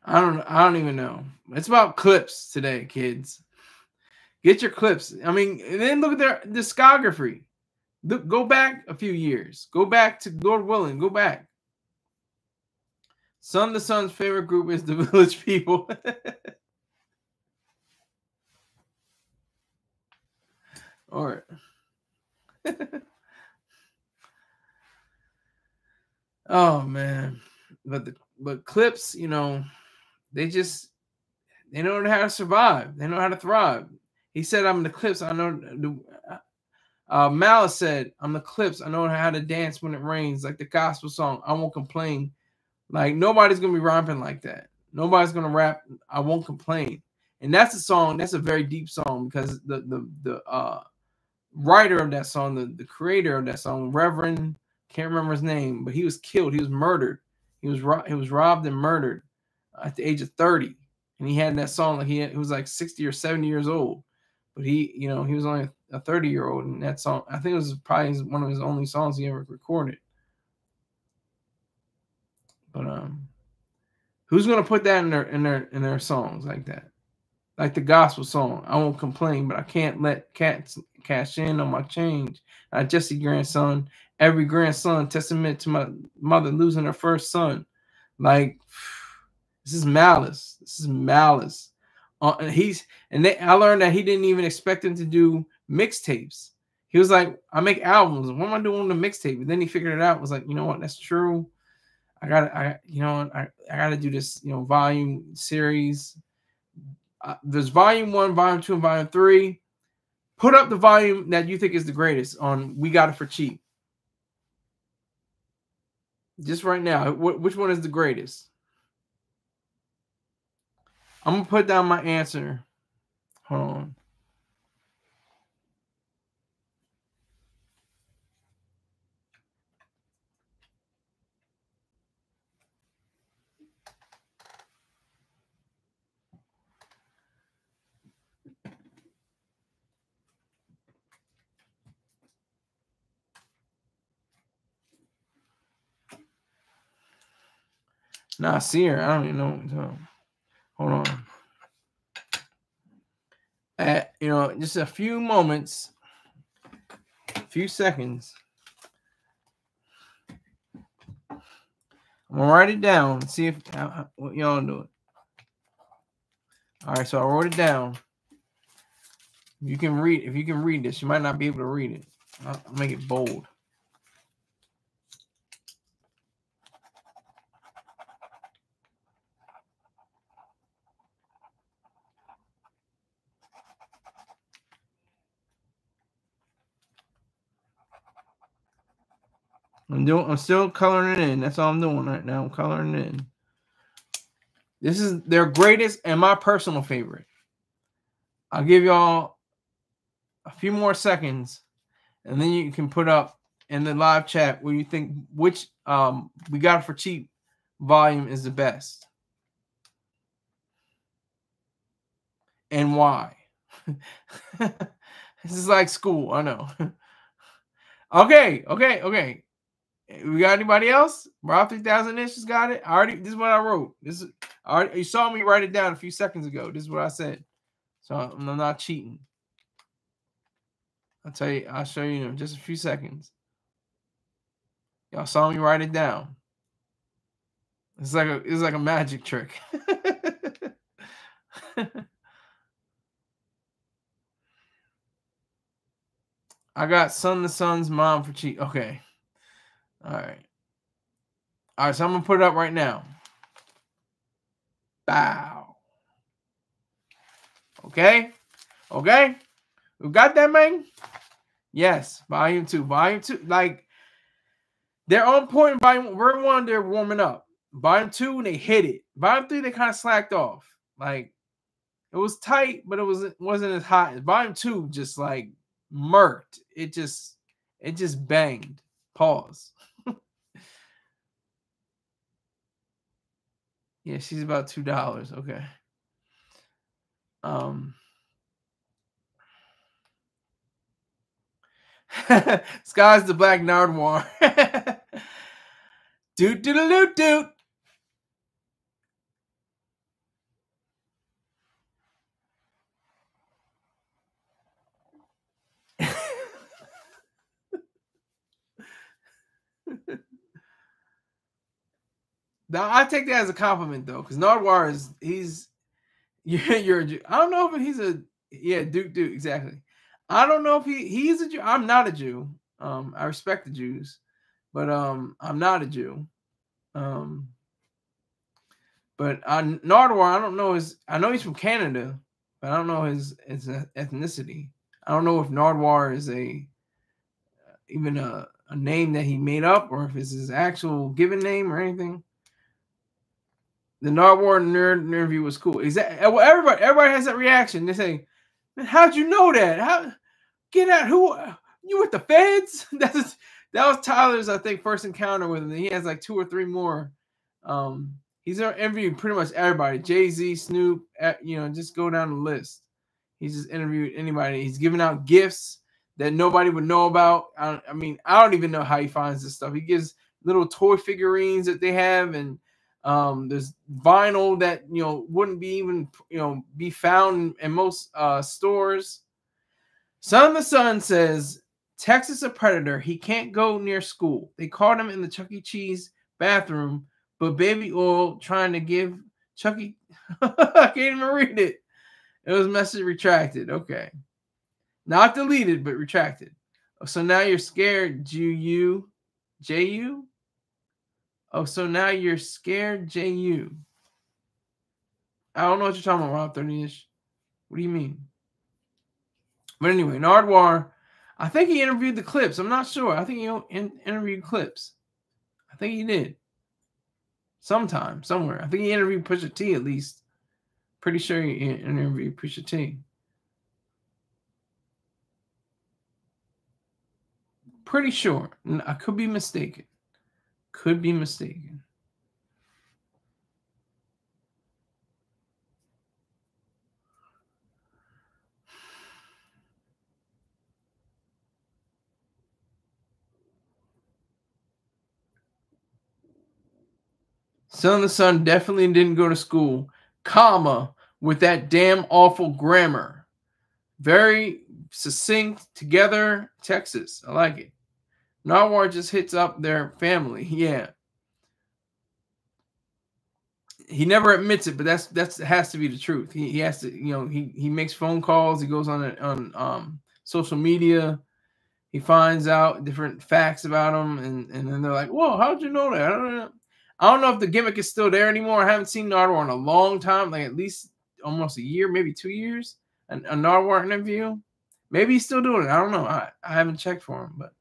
I don't even know. It's about Clipse today, kids. Get your Clipse. I mean, and then look at their discography. Go back a few years. Go back to Lord Willing. Go back. Son the Sun's favorite group is the Village People. All right. Oh man. But Clipse, you know, they know how to survive. They know how to thrive. He said, I'm the Clipse. I know. Malice said, I'm the Clipse. I know how to dance when it rains, like the gospel song. I won't complain. Like, nobody's going to be rapping like that. Nobody's going to rap, I won't complain. And that's a song, that's a very deep song, because the writer of that song, the creator of that song, Reverend, can't remember his name, but he was killed. He was murdered. He was robbed and murdered at the age of 30. And he had that song, like he was like 60 or 70 years old. But he was only a 30-year-old, and that song, I think it was probably one of his only songs he ever recorded. But who's gonna put that in their songs like that? Like the gospel song, I won't complain, but I can't let cats cash in on my change. Jesse grandson, every grandson, testament to my mother losing her first son. Like, this is Malice. This is Malice. I learned that he didn't even expect him to do mixtapes. He was like, I make albums. What am I doing with the mixtape? And then he figured it out. Was like, you know what? That's true. I gotta do this, volume series. There's volume 1, volume 2, and volume 3. Put up the volume that you think is the greatest on We Got It for Cheap. Just right now, which one is the greatest? I'm gonna put down my answer. Hold on. Nah, see her. I don't even know. Hold on. Just a few moments, a few seconds. I'm gonna write it down and see what y'all do. All right, so I wrote it down. If you can read this, you might not be able to read it. I'll make it bold. I'm still coloring it in. That's all I'm doing right now. I'm coloring it in. This is their greatest and my personal favorite. I'll give y'all a few more seconds, and then you can put up in the live chat what you think which We Got It For Cheap volume is the best. And why? This is like school, I know. Okay. We got anybody else? Rob 3000 just got it. This is what I wrote. You saw me write it down a few seconds ago. This is what I said. So I'm not cheating. I'll show you in just a few seconds. Y'all saw me write it down. It's like a magic trick. I got Son the Sun's mom for cheap. Okay. All right, so I'm gonna put it up right now. Bow. Okay. We got that, man? Yes, volume 2. Like, they're on point in volume 1, they're warming up. Volume 2, they hit it. Volume 3, they kind of slacked off. Like, it was tight, but it wasn't as hot. Volume 2 just like murked. It just banged. Pause. Yeah, she's about $2. Okay. Sky's the Black Nardwuar. Doot. Now I take that as a compliment though, because Nardwuar you're a Jew. I don't know if he's Duke exactly. I don't know if he's a Jew. I'm not a Jew. I respect the Jews, but I'm not a Jew. But Nardwuar, I don't know I know he's from Canada, but I don't know his ethnicity. I don't know if Nardwuar is even a name that he made up, or if it's his actual given name or anything. The Nardwuar nerd interview was cool. Exactly. Well, everybody has that reaction. They say, "Man, how'd you know that? Get out? Who you with the feds?" That was Tyler's, I think, first encounter with him. He has like 2 or 3 more. He's interviewed pretty much everybody. Jay-Z, Snoop, just go down the list. He's just interviewed anybody. He's giving out gifts that nobody would know about. I don't even know how he finds this stuff. He gives little toy figurines that they have, and there's vinyl that wouldn't be even be found in most stores. Son the Sun says Texas a predator. He can't go near school. They caught him in the Chuck E. Cheese bathroom, but baby oil trying to give Chuck E. I can't even read it. It was message retracted. Okay, not deleted, but retracted. So now you're scared, Ju. Oh, so now you're scared, Ju. I don't know what you're talking about, Rob 30-ish. What do you mean? But anyway, Nardwuar, I think he interviewed the Clipse. I'm not sure. I think he interviewed Clipse. I think he did. Sometime, somewhere. I think he interviewed Pusha T at least. Pretty sure he interviewed Pusha T. Pretty sure. I could be mistaken. Son of the Sun definitely didn't go to school, comma, with that damn awful grammar. Very succinct, together, Texas. I like it. Nardwuar just hits up their family. Yeah. He never admits it, but that has to be the truth. He has to, he makes phone calls. He goes on social media. He finds out different facts about him, and then they're like, "Whoa, how'd you know that?" I don't know if the gimmick is still there anymore. I haven't seen Nardwuar in a long time, like at least almost a year, maybe 2 years. A Nardwuar interview. Maybe he's still doing it. I don't know. I haven't checked for him, but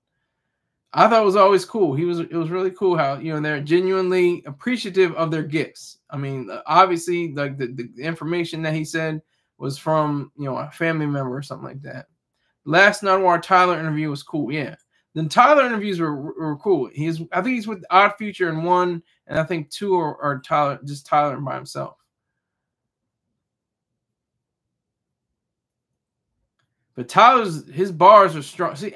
I thought it was always cool. It was really cool how they're genuinely appreciative of their gifts. I mean, obviously, like the information that he said was from a family member or something like that. Last Nardwuar Tyler interview was cool. Yeah, The Tyler interviews were cool. I think he's with Odd Future in one, and I think two are Tyler by himself. But his bars are strong. See,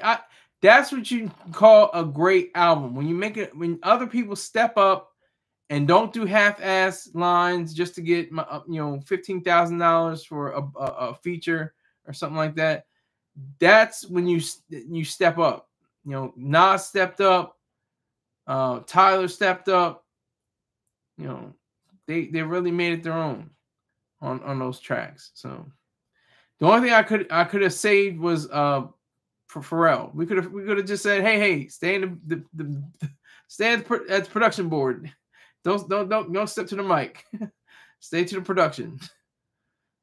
that's what you call a great album. When you make it, when other people step up and don't do half-ass lines just to get $15,000 for a feature or something like that. That's when you step up. Nas stepped up, Tyler stepped up. They really made it their own on those tracks. So the only thing I could have saved was for Pharrell. We could have just said, hey, stay in stay at the production board. Don't step to the mic. Stay to the production.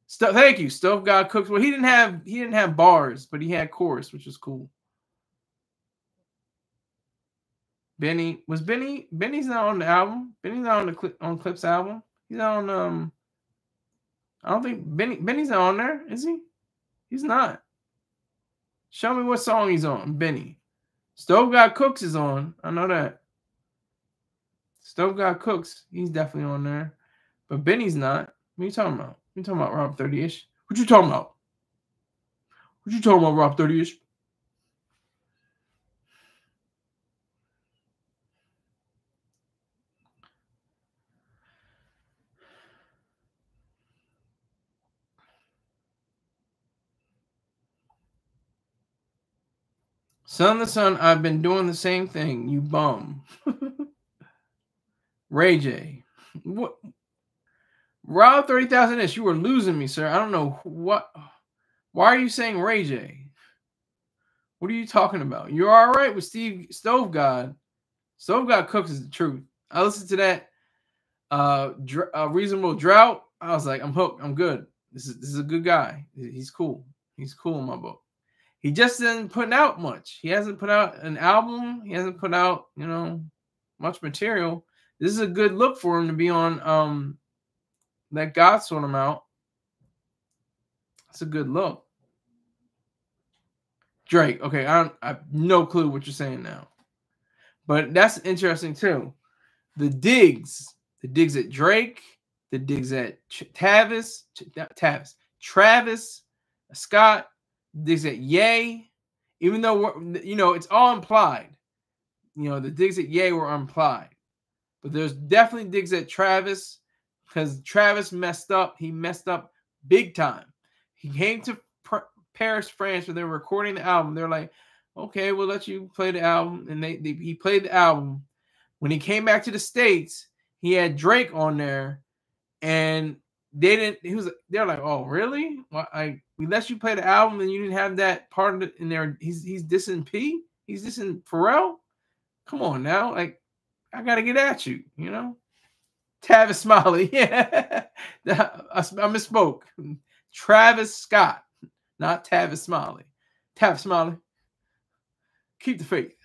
Thank you, Stove God Cooks. Well, he didn't have bars, but he had chorus, which was cool. Benny's not on the album. Benny's not on Clipse album. He's not on I don't think Benny's not on there, is he? He's not. Show me what song he's on, Benny. Stove God Cooks is on. I know that. Stove God Cooks, he's definitely on there. But Benny's not. What are you talking about? You talking about Rob 30-ish? What you talking about? What you talking about, Rob 30-ish? Son the Son, I've been doing the same thing. You bum. Ray J. What? Rob 30,000-ish. You were losing me, sir. I don't know what. Why are you saying Ray J? What are you talking about? You're all right with Stove God. Stove God Cooks is the truth. I listened to that Reasonable Drought. I was like, I'm hooked. I'm good. This is a good guy. He's cool. He's cool in my book. He just isn't putting out much. He hasn't put out an album. He hasn't put out, much material. This is a good look for him to be on Let God Sort Him Out. That's a good look. Drake. Okay, I have no clue what you're saying now. But that's interesting too. The digs at Drake, the digs at Travis Scott, digs at Ye, even though it's all implied. The digs at Ye were implied, but there's definitely digs at Travis because Travis messed up. He messed up big time. He came to Paris, France, where they were recording the album. They're like, "Okay, we'll let you play the album," and he played the album. When he came back to the States, he had Drake on there, and they didn't. They're like, "Oh, really? Well, we let you play the album, and you didn't have that part of it in there." He's dissing P. He's dissing Pharrell. Come on now, like I gotta get at you, Tavis Smiley, yeah, I misspoke. Travis Scott, not Tavis Smiley. Tavis Smiley, keep the faith.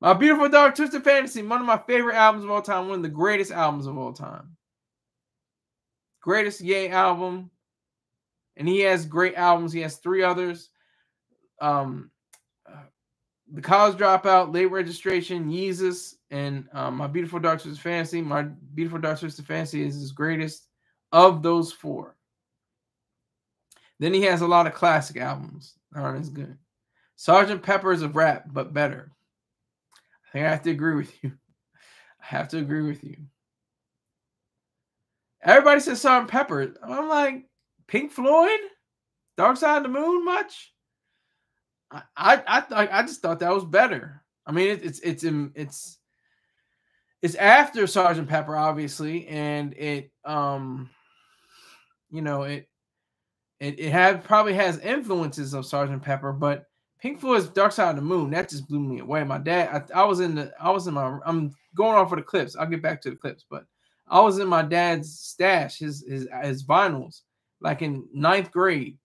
My Beautiful Dark Twisted Fantasy, one of my favorite albums of all time, one of the greatest albums of all time. Greatest Ye album. And he has great albums. He has 3 others. The College Dropout, Late Registration, Yeezus, and My Beautiful Dark Twisted Fantasy. My Beautiful Dark Twisted Fantasy is his greatest of those 4. Then he has a lot of classic albums that aren't as good. Sgt. Pepper is a rap, but better. I think I have to agree with you. Everybody says Sgt. Pepper. I'm like, Pink Floyd? Dark Side of the Moon much? I just thought that was better. I mean, it's after Sgt. Pepper, obviously, and it probably has influences of Sgt. Pepper, but Pink Floyd's Dark Side of the Moon, that just blew me away. My dad, I'm going off of the Clipse. I'll get back to the Clipse, but I was in my dad's stash, his vinyls, like in 9th grade.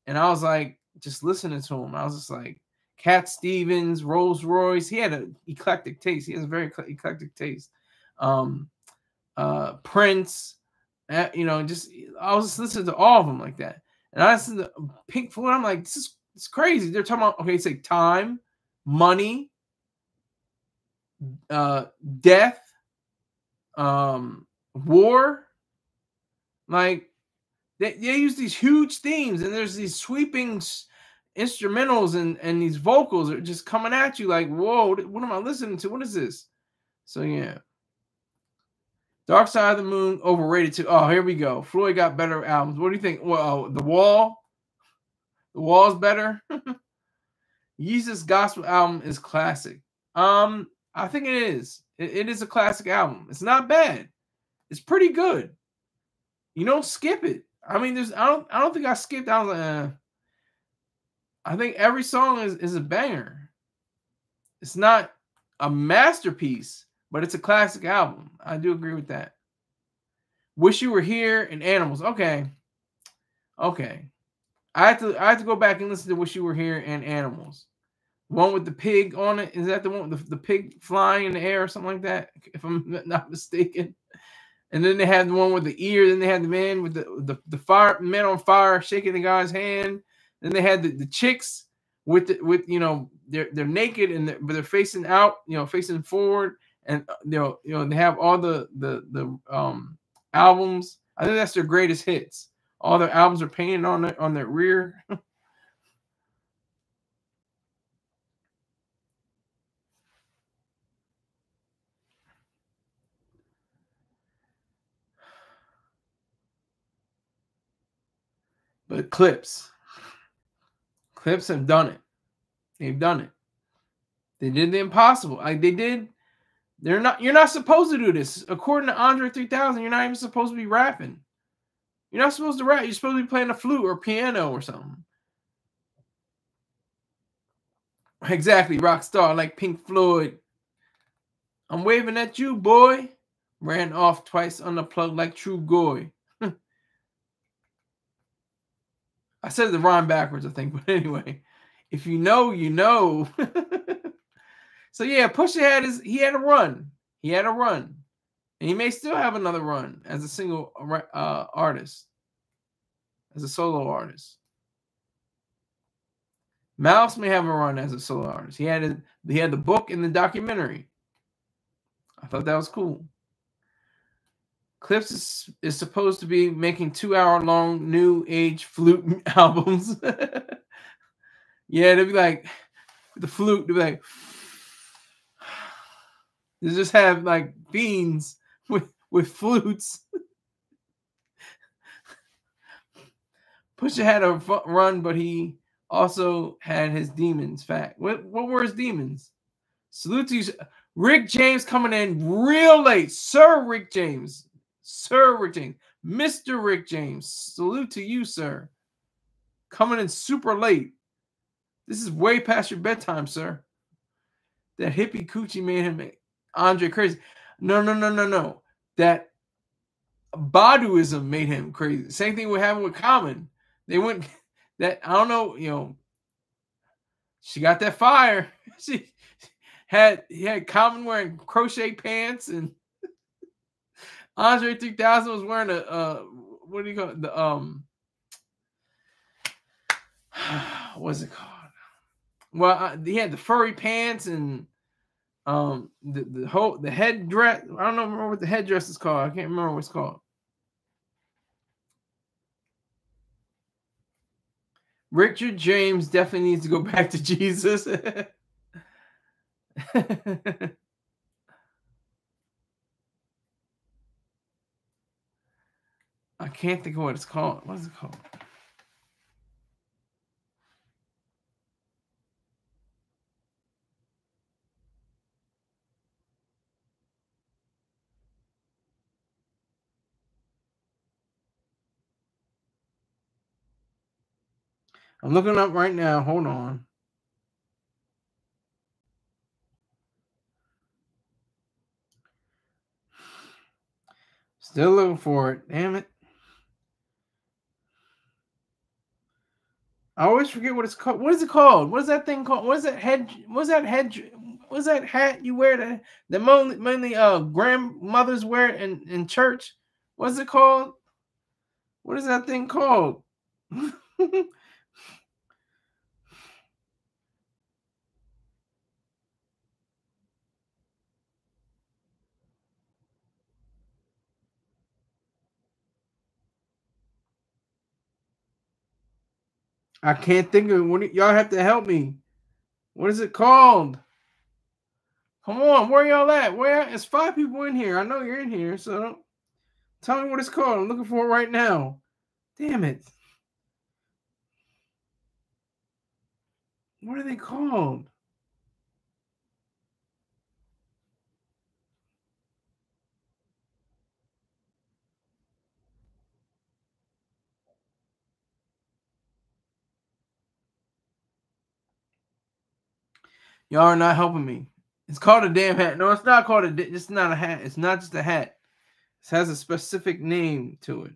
And I was like, just listening to him. I was just like, Cat Stevens, Rolls Royce. He had an eclectic taste. He has a very eclectic taste. Prince, I was just listening to all of them like that. And I listened to Pink Floyd. I'm like, this is It's crazy. They're talking about, okay, say time, money, death, war. Like they use these huge themes, and there's these sweeping instrumentals and these vocals are just coming at you like, whoa, what am I listening to? What is this? So yeah. Dark Side of the Moon, overrated too. Oh, here we go. Floyd got better albums. What do you think? Well, The Wall. The Wall's better. Yeezus Gospel album is classic. I think it is. It is a classic album. It's not bad. It's pretty good. You don't skip it. I mean, I don't think I skipped. I was like, I think every song is a banger. It's not a masterpiece, but it's a classic album. I do agree with that. Wish You Were Here and Animals. Okay. I have to go back and listen to Wish You Were Here and Animals. One with the pig on it. Is that the one with the pig flying in the air or something like that? If I'm not mistaken. And then they had the one with the ear. Then they had the man with the fire, man on fire shaking the guy's hand. Then they had the chicks with they're naked but they're facing out, facing forward, and they have all the albums. I think that's their greatest hits. All their albums are painted on their rear. But Clipse have done it. They've done it. They did the impossible. You're not supposed to do this. According to Andre 3000, you're not even supposed to be rapping. You're not supposed to rap. You're supposed to be playing a flute or piano or something. Exactly, rock star like Pink Floyd. I'm waving at you, boy. Ran off twice on the plug like True Goy. I said the rhyme backwards, I think, but anyway, if you know, you know. So yeah, Pusha had a run. He had a run, and he may still have another run as a single artist, as a solo artist. Malice may have a run as a solo artist. He had the book and the documentary. I thought that was cool. Clipse is supposed to be making 2-hour-long new age flute albums. Yeah, they'll be like the flute. They'll be like, they just have like beans with flutes. Pusha had a run, but he also had his demons. Fact. What were his demons? Salute to you, Rick James, coming in real late, Sir Rick James. Sir Rick James, Mr. Rick James, salute to you, sir. Coming in super late. This is way past your bedtime, sir. That hippie coochie made him Andre crazy. No. That Baduism made him crazy. Same thing would happen with Common. They went that, I don't know, she got that fire. He had Common wearing crochet pants, and Andre 3000 was wearing a what do you call it? What's it called? Well, he had the furry pants and the headdress. I don't remember what the headdress is called. I can't remember what it's called. Richard James definitely needs to go back to Jesus. I can't think of what it's called. What is it called? I'm looking up right now. Hold on. Still looking for it. Damn it. I always forget what it's called. What is it called? What is that thing called? What is that head? What's that head? What's that hat you wear that mainly grandmothers wear in church? What's it called? What is that thing called? I can't think of what. Y'all have to help me. What is it called? Come on, where y'all at? Where? It's 5 people in here. I know you're in here, so tell me what it's called. I'm looking for it right now. Damn it. What are they called? Y'all are not helping me. It's called a damn hat. No, it's not called a. It's not a hat. It's not just a hat. It has a specific name to it.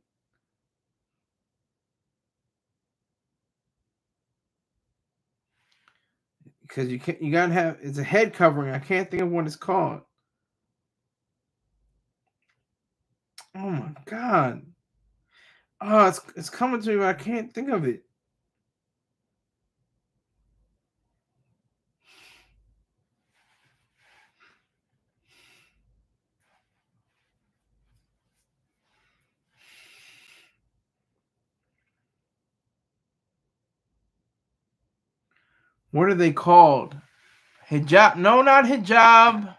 Because you can't. You gotta have. It's a head covering. I can't think of what it's called. Oh my god. Oh, it's coming to me, but I can't think of it. What are they called? Hijab? No, not hijab.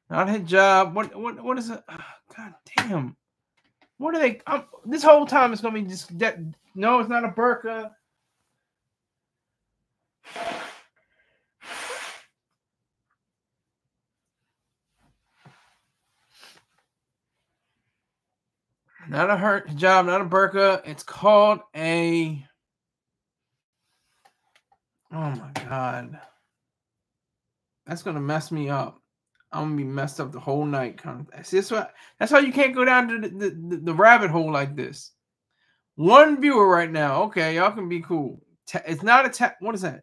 Not hijab. What is it? Oh, god damn. What are they? This whole time it's gonna be just. No, it's not a burqa. Not a hijab, not a burqa. It's called a. Oh my god. That's gonna mess me up. I'm gonna be messed up the whole night. See, that's why you can't go down to the rabbit hole like this. One viewer right now. Okay, y'all can be cool. It's not a what is that?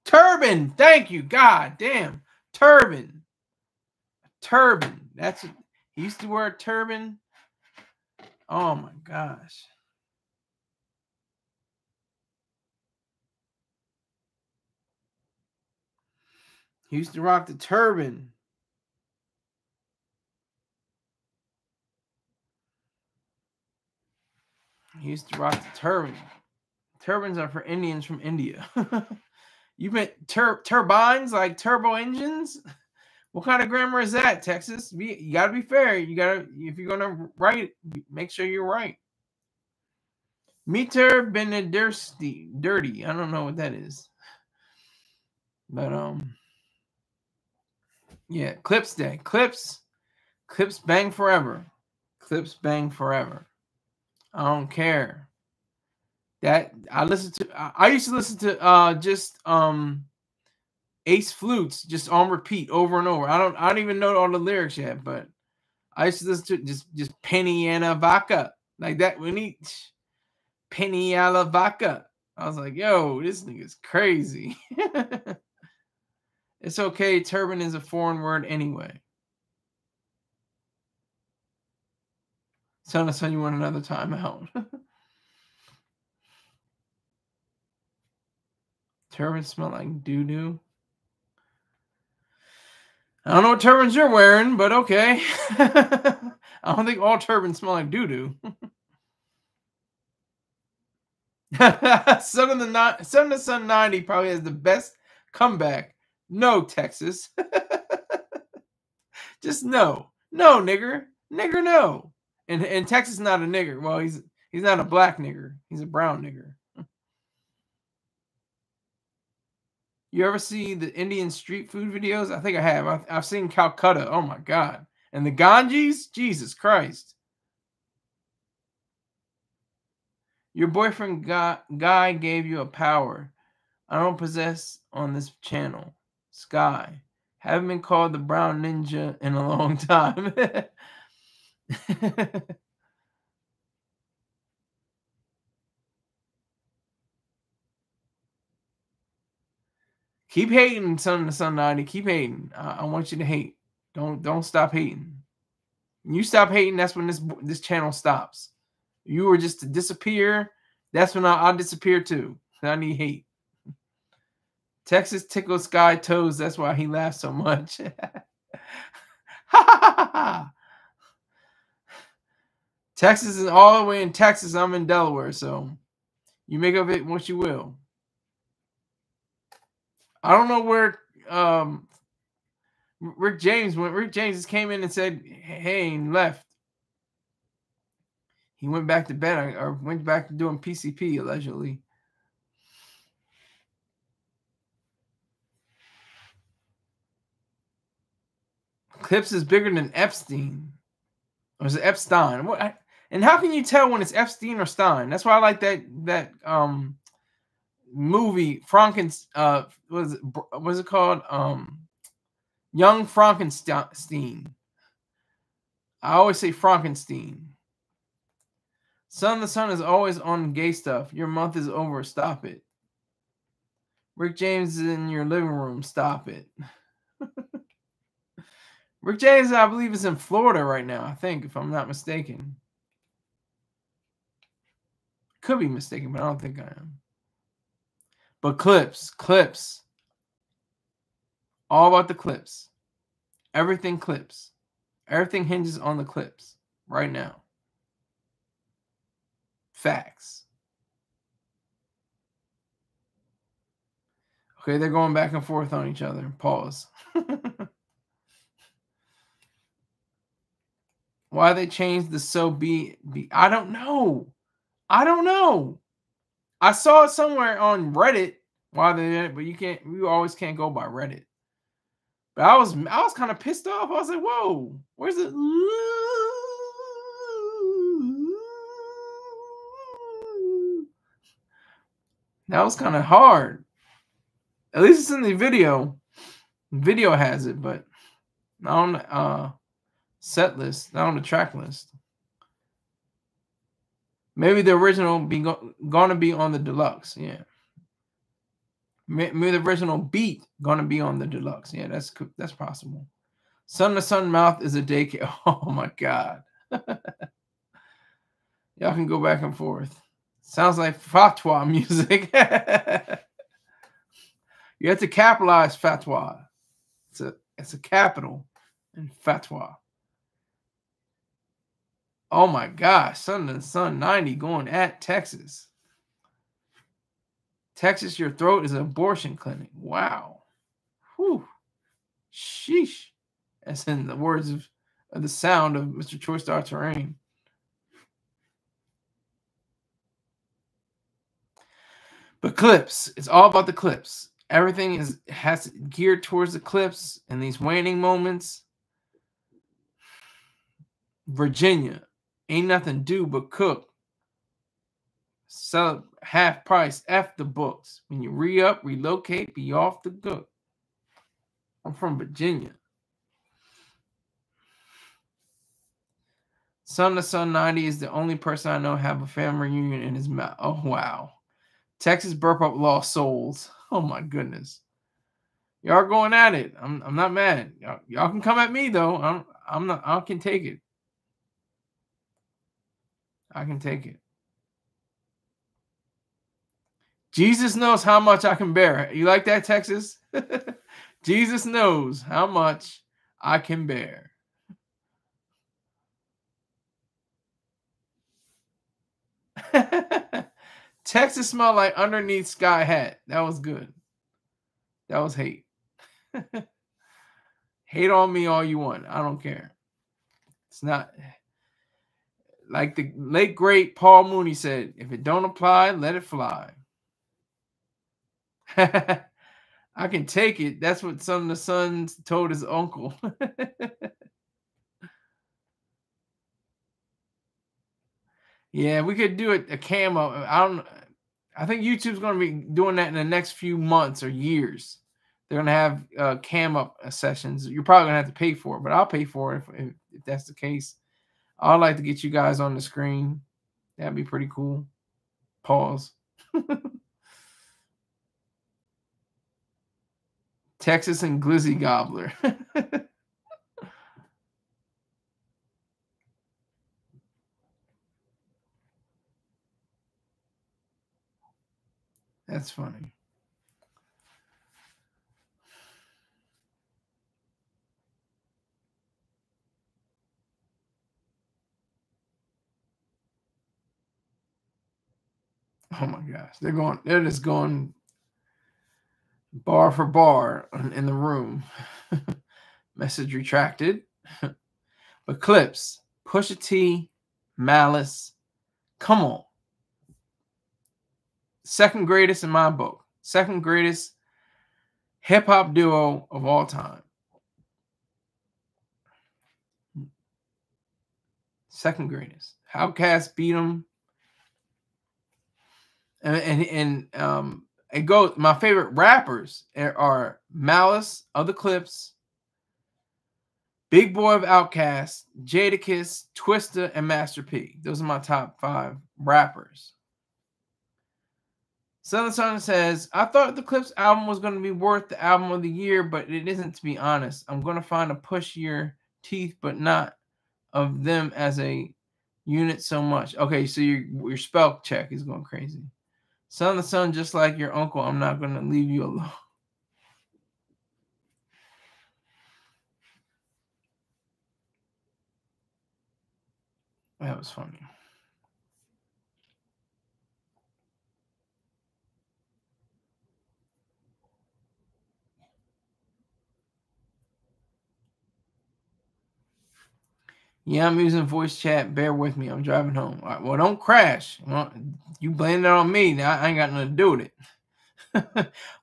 Turban. Thank you. God damn. Turban. Turban. That's it. He used to wear a turban. Oh my gosh. He used to rock the turban. He used to rock the turban. Turbans are for Indians from India. You meant turbines like turbo engines? What kind of grammar is that, Texas? You gotta be fair. You gotta, if you're gonna write, make sure you're right. Meter Benedirsti, dirty. I don't know what that is. But yeah, Clipse Day. Clipse bang forever. Clipse bang forever. I don't care. That I used to listen to just Ace Flutes just on repeat over and over. I don't even know all the lyrics yet, but I used to listen to just Penny and a Vaca. Like that when he Penny a la Vaca. I was like, yo, this nigga's crazy. It's okay. Turban is a foreign word anyway. Son, you want another timeout? Turbans smell like doo-doo. I don't know what turbans you're wearing, but okay. I don't think all turbans smell like doo-doo. Son of the Sun 90 probably has the best comeback. No, Texas. Just no. No, nigger. Nigger, no. And Texas is not a nigger. Well, he's not a black nigger. He's a brown nigger. You ever see the Indian street food videos? I think I have. I've seen Calcutta. Oh my god. And the Ganges? Jesus Christ. Your boyfriend guy gave you a power I don't possess on this channel. Sky. Haven't been called the brown ninja in a long time. Keep hating, Son of the Sun 90. Keep hating. I want you to hate. Don't stop hating. When you stop hating, that's when this channel stops. You were just to disappear. That's when I'll disappear too. I need hate. Texas tickles Sky toes. That's why he laughs so much. Texas is all the way in Texas. I'm in Delaware, so You make of it what you will. I don't know where Rick James went. Rick James just came in and said, hey, and left. He went back to bed or went back to doing PCP, allegedly. Clipse is bigger than Epstein. Or is it Epstein? And how can you tell when it's Epstein or Stein? That's why I like that movie Frankenstein. What was it called? Young Frankenstein. I always say Frankenstein. Son, the sun is always on gay stuff. Your month is over. Stop it. Rick James is in your living room. Stop it. Rick James, I believe, is in Florida right now, I think, if I'm not mistaken. Could be mistaken, but I don't think I am. But Clipse. All about the Clipse. Everything Clipse. Everything hinges on the Clipse right now. Facts. Okay, they're going back and forth on each other. Pause. Why they changed the so be? I don't know. I don't know. I saw it somewhere on Reddit why they did it, but you always can't go by Reddit. But I was kind of pissed off. I was like, whoa, where's it? That was kind of hard. At least it's in the video. Video has it, but not on the set list, not on the track list. Maybe the original gonna be on the deluxe. Yeah. Maybe the original beat gonna be on the deluxe. Yeah, that's possible. Son to Son Mouth is a daycare. Oh my God. Y'all can go back and forth. Sounds like fatwa music. You have to capitalize fatwa. It's a capital in fatwa. Oh my gosh, Son to Son 90 going at Texas. Texas, your throat is an abortion clinic. Wow. Whew. Sheesh. That's in the words of the sound of Mr. Choice Star Terrain. But Clipse, it's all about the Clipse. Everything has geared towards the Clipse and these waning moments. Virginia, ain't nothing do but cook. Sell half price, F the books. When you re-up, relocate, be off the gook. I'm from Virginia. Son to Son 90 is the only person I know have a family reunion in his mouth. Oh, wow. Texas burp up lost souls. Oh, my goodness. Y'all going at it. I'm not mad. Y'all can come at me, though. I'm not. I can take it. I can take it. Jesus knows how much I can bear. You like that, Texas? Jesus knows how much I can bear. Texas smelled like underneath sky hat. That was good. That was hate. Hate on me all you want. I don't care. It's not like the late great Paul Mooney said, if it don't apply, let it fly. I can take it. That's what Son of the Son told his uncle. Yeah, we could do a cam up. I think YouTube's going to be doing that in the next few months or years. They're going to have cam up sessions. You're probably going to have to pay for it, but I'll pay for it if that's the case. I'd like to get you guys on the screen. That'd be pretty cool. Pause. Texas and Glizzy Gobbler. That's funny. Oh my gosh, they're just going bar for bar in the room. Message retracted. But Clipse, Pusha T, Malice, come on. Second greatest in my book. Second greatest hip hop duo of all time. Second greatest. Outkast beat them. And it goes. My favorite rappers are Malice of the Clipse, Big Boy of Outkast, Jadakiss, Twista, and Master P. Those are my top 5 rappers. Southern Sun says, I thought the Clipse album was going to be worth the album of the year, but it isn't, to be honest. I'm going to find a pushier teeth, but not of them as a unit so much. Okay, so your spell check is going crazy. Son of the Sun, just like your uncle, I'm not going to leave you alone. That was funny. Yeah, I'm using voice chat. Bear with me. I'm driving home. All right, well, don't crash. Well, you blame it on me. Now, I ain't got nothing to do with it.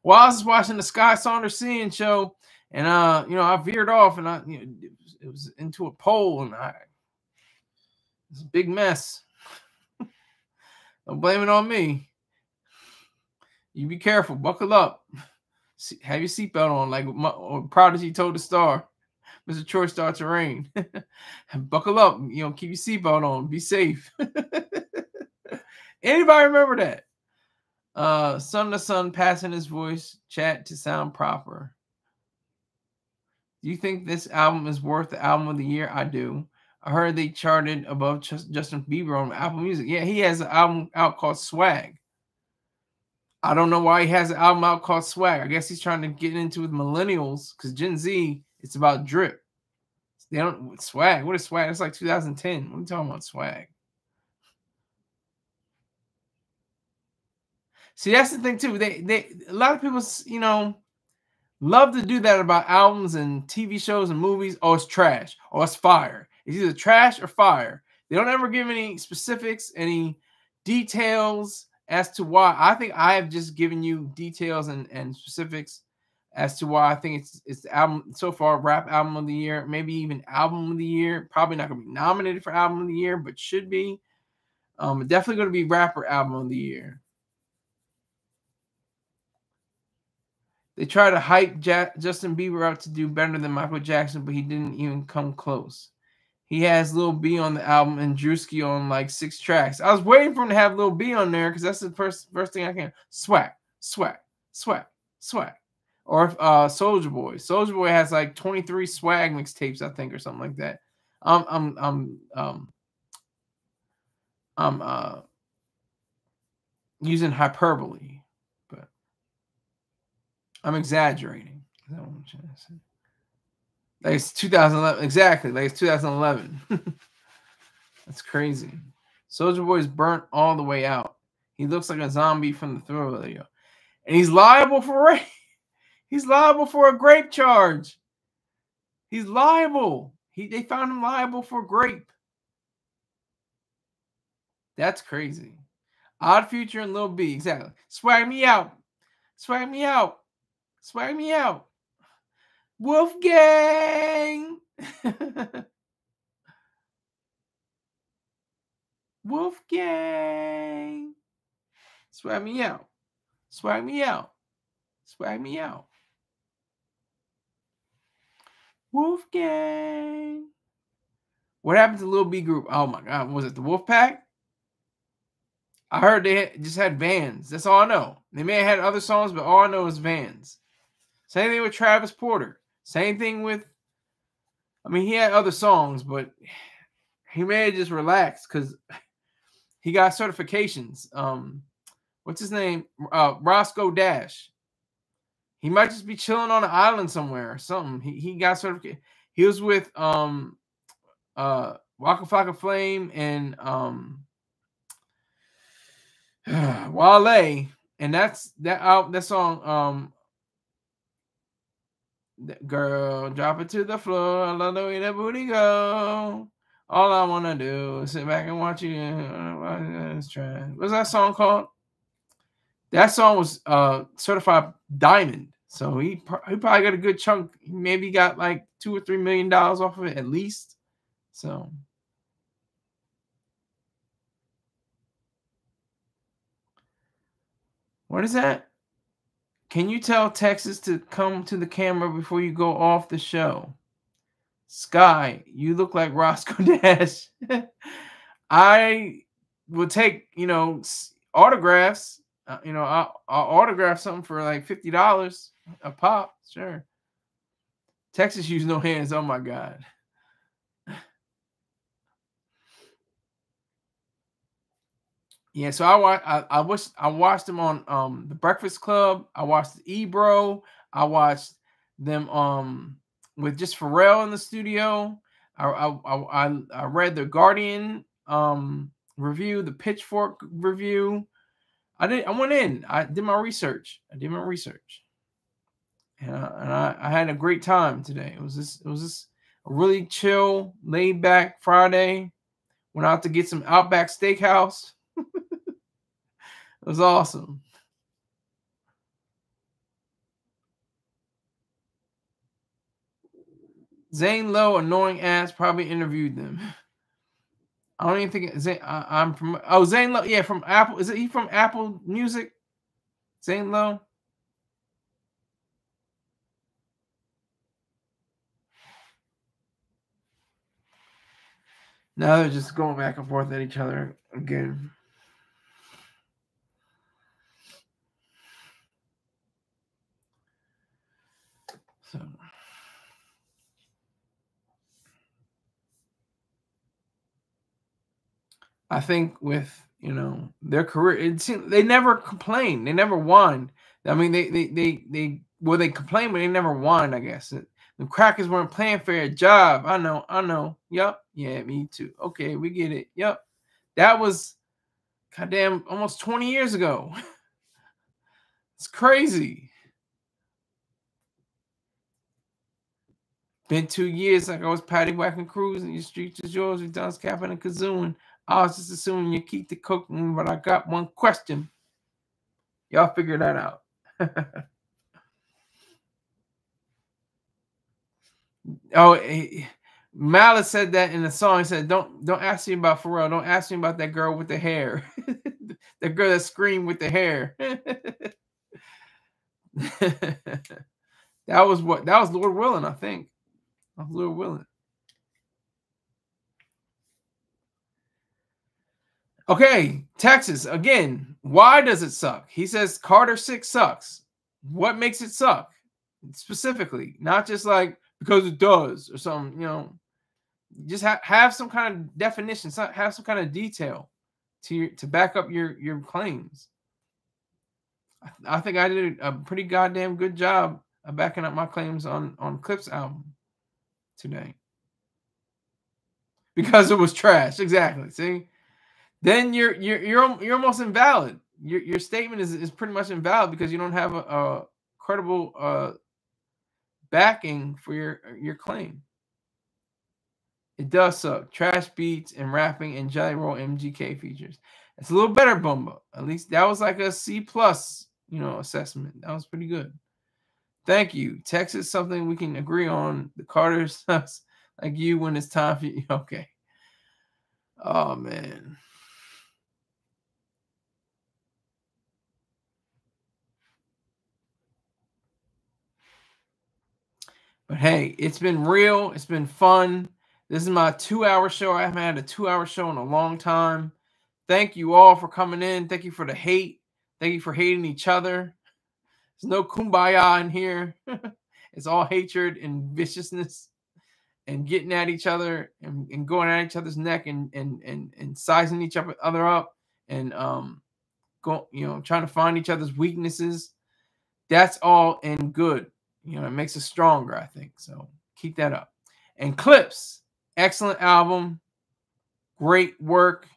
While I was watching the Sky Saunders Seeing show, and I veered off, and it was into a pole, and it's a big mess. Don't blame it on me. You be careful. Buckle up. Have your seatbelt on, like Prodigy told the Star. Mr. Troy starts to rain. Buckle up. Keep your seatbelt on. Be safe. Anybody remember that? Son to Son passing his voice chat to sound proper. Do you think this album is worth the album of the year? I do. I heard they charted above Justin Bieber on Apple Music. Yeah, he has an album out called Swag. I don't know why he has an album out called Swag. I guess he's trying to get into with millennials, because Gen Z, it's about drip. They don't swag. What is swag? It's like 2010. What are you talking about, swag? See, that's the thing too. They a lot of people, love to do that about albums and TV shows and movies. Oh, it's trash. Oh, it's fire. It's either trash or fire. They don't ever give any specifics, any details as to why. I think I have just given you details and specifics as to why I think it's the album so far, rap album of the year, maybe even album of the year. Probably not going to be nominated for album of the year, but should be. Definitely going to be rapper album of the year. They try to hype Justin Bieber up to do better than Michael Jackson, but he didn't even come close. He has Lil B on the album and Drewski on like 6 tracks. I was waiting for him to have Lil B on there because that's the first thing I can. Swag, swag, swag, swag. Or if Soulja Boy. Soulja Boy has like 23 swag mixtapes, I think, or something like that. I'm using hyperbole, but I'm exaggerating. Is that what I'm trying to say? Like it's 2011. Exactly. Like it's 2011. That's crazy. Soulja Boy's burnt all the way out. He looks like a zombie from the Thriller video. And he's liable for rape. He's liable for a grape charge. He's liable. They found him liable for grape. That's crazy. Odd Future and Lil B. Exactly. Swag me out. Swag me out. Swag me out. Wolfgang. Wolfgang. Swag me out. Swag me out. Swag me out. Wolfgang. What happened to Lil B Group? Oh my God. Was it the Wolfpack? I heard they just had Vans. That's all I know. They may have had other songs, but all I know is Vans. Same thing with Travis Porter. Same thing with, he had other songs, but he may have just relaxed because he got certifications. What's his name? Roscoe Dash. He might just be chilling on an island somewhere or something. He got certification. He was with Waka Flocka Flame and Wale, and that's that song. Girl, drop it to the floor. I love the way that booty go. All I wanna do is sit back and watch you. What's that song called? That song was certified diamond. So he probably got a good chunk. He maybe got like $2 or $3 million off of it at least. So what is that? Can you tell Texas to come to the camera before you go off the show? Sky, you look like Roscoe Dash. I will take, autographs. I'll autograph something for like $50 a pop. Sure. Texas use no hands. Oh my God. Yeah, so I watched them on The Breakfast Club. I watched Ebro. I watched them with just Pharrell in the studio. I read the Guardian review, the Pitchfork review. I went in. I did my research. And I had a great time today. It was just a really chill, laid back Friday. Went out to get some Outback Steakhouse. It was awesome. Zane Lowe, annoying ass, probably interviewed them. I don't even think Zane. I'm from. Oh, Zane Lowe. Yeah, from Apple. Is it he from Apple Music? Zane Lowe. Now they're just going back and forth at each other again. So I think with their career, it seems they never complain. They never whined. I mean, they complain, but they never whined. I guess the crackers weren't playing for a job. I know. Yep. Yeah, me too. Okay, we get it. Yep. That was goddamn almost 20 years ago. It's crazy. Been 2 years like I was paddywhacking cruising. Your streets is yours. We done capping and kazooing. I was just assuming you keep the cooking, but I got one question. Y'all figure that out. Malice said that in the song. He said, "Don't ask me about Pharrell. Don't ask me about that girl with the hair. The girl that screamed with the hair." That was Lord Willin, I think. Lord Willin. Okay, Texas again. Why does it suck? He says Carter 6 sucks. What makes it suck? Specifically, not just like because it does or something, just have some kind of definition, have some kind of detail to back up your claims. I think I did a pretty goddamn good job of backing up my claims on Clipse album today. Because it was trash. Exactly. See? Then you're almost invalid. Your statement is pretty much invalid because you don't have a credible backing for your claim. It does suck. Trash beats and rapping and Jelly Roll MGK features. It's a little better, Bumba. At least that was like a C+, assessment. That was pretty good. Thank you. Texas, something we can agree on. The Carter sucks like you when it's time for you. Okay. Oh, man. But hey, it's been real. It's been fun. This is my 2-hour show. I haven't had a 2-hour show in a long time. Thank you all for coming in. Thank you for the hate. Thank you for hating each other. There's no kumbaya in here. It's all hatred and viciousness and getting at each other and going at each other's neck and sizing each other up and trying to find each other's weaknesses. That's all in good. It makes us stronger, I think. So keep that up. And Clipse, excellent album. Great work.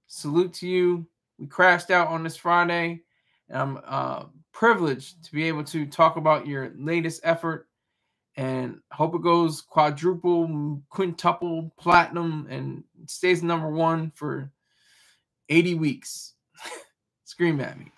Salute to you. We crashed out on this Friday, and I'm privileged to be able to talk about your latest effort. And hope it goes quadruple, quintuple, platinum, and stays #1 for 80 weeks. Scream at me.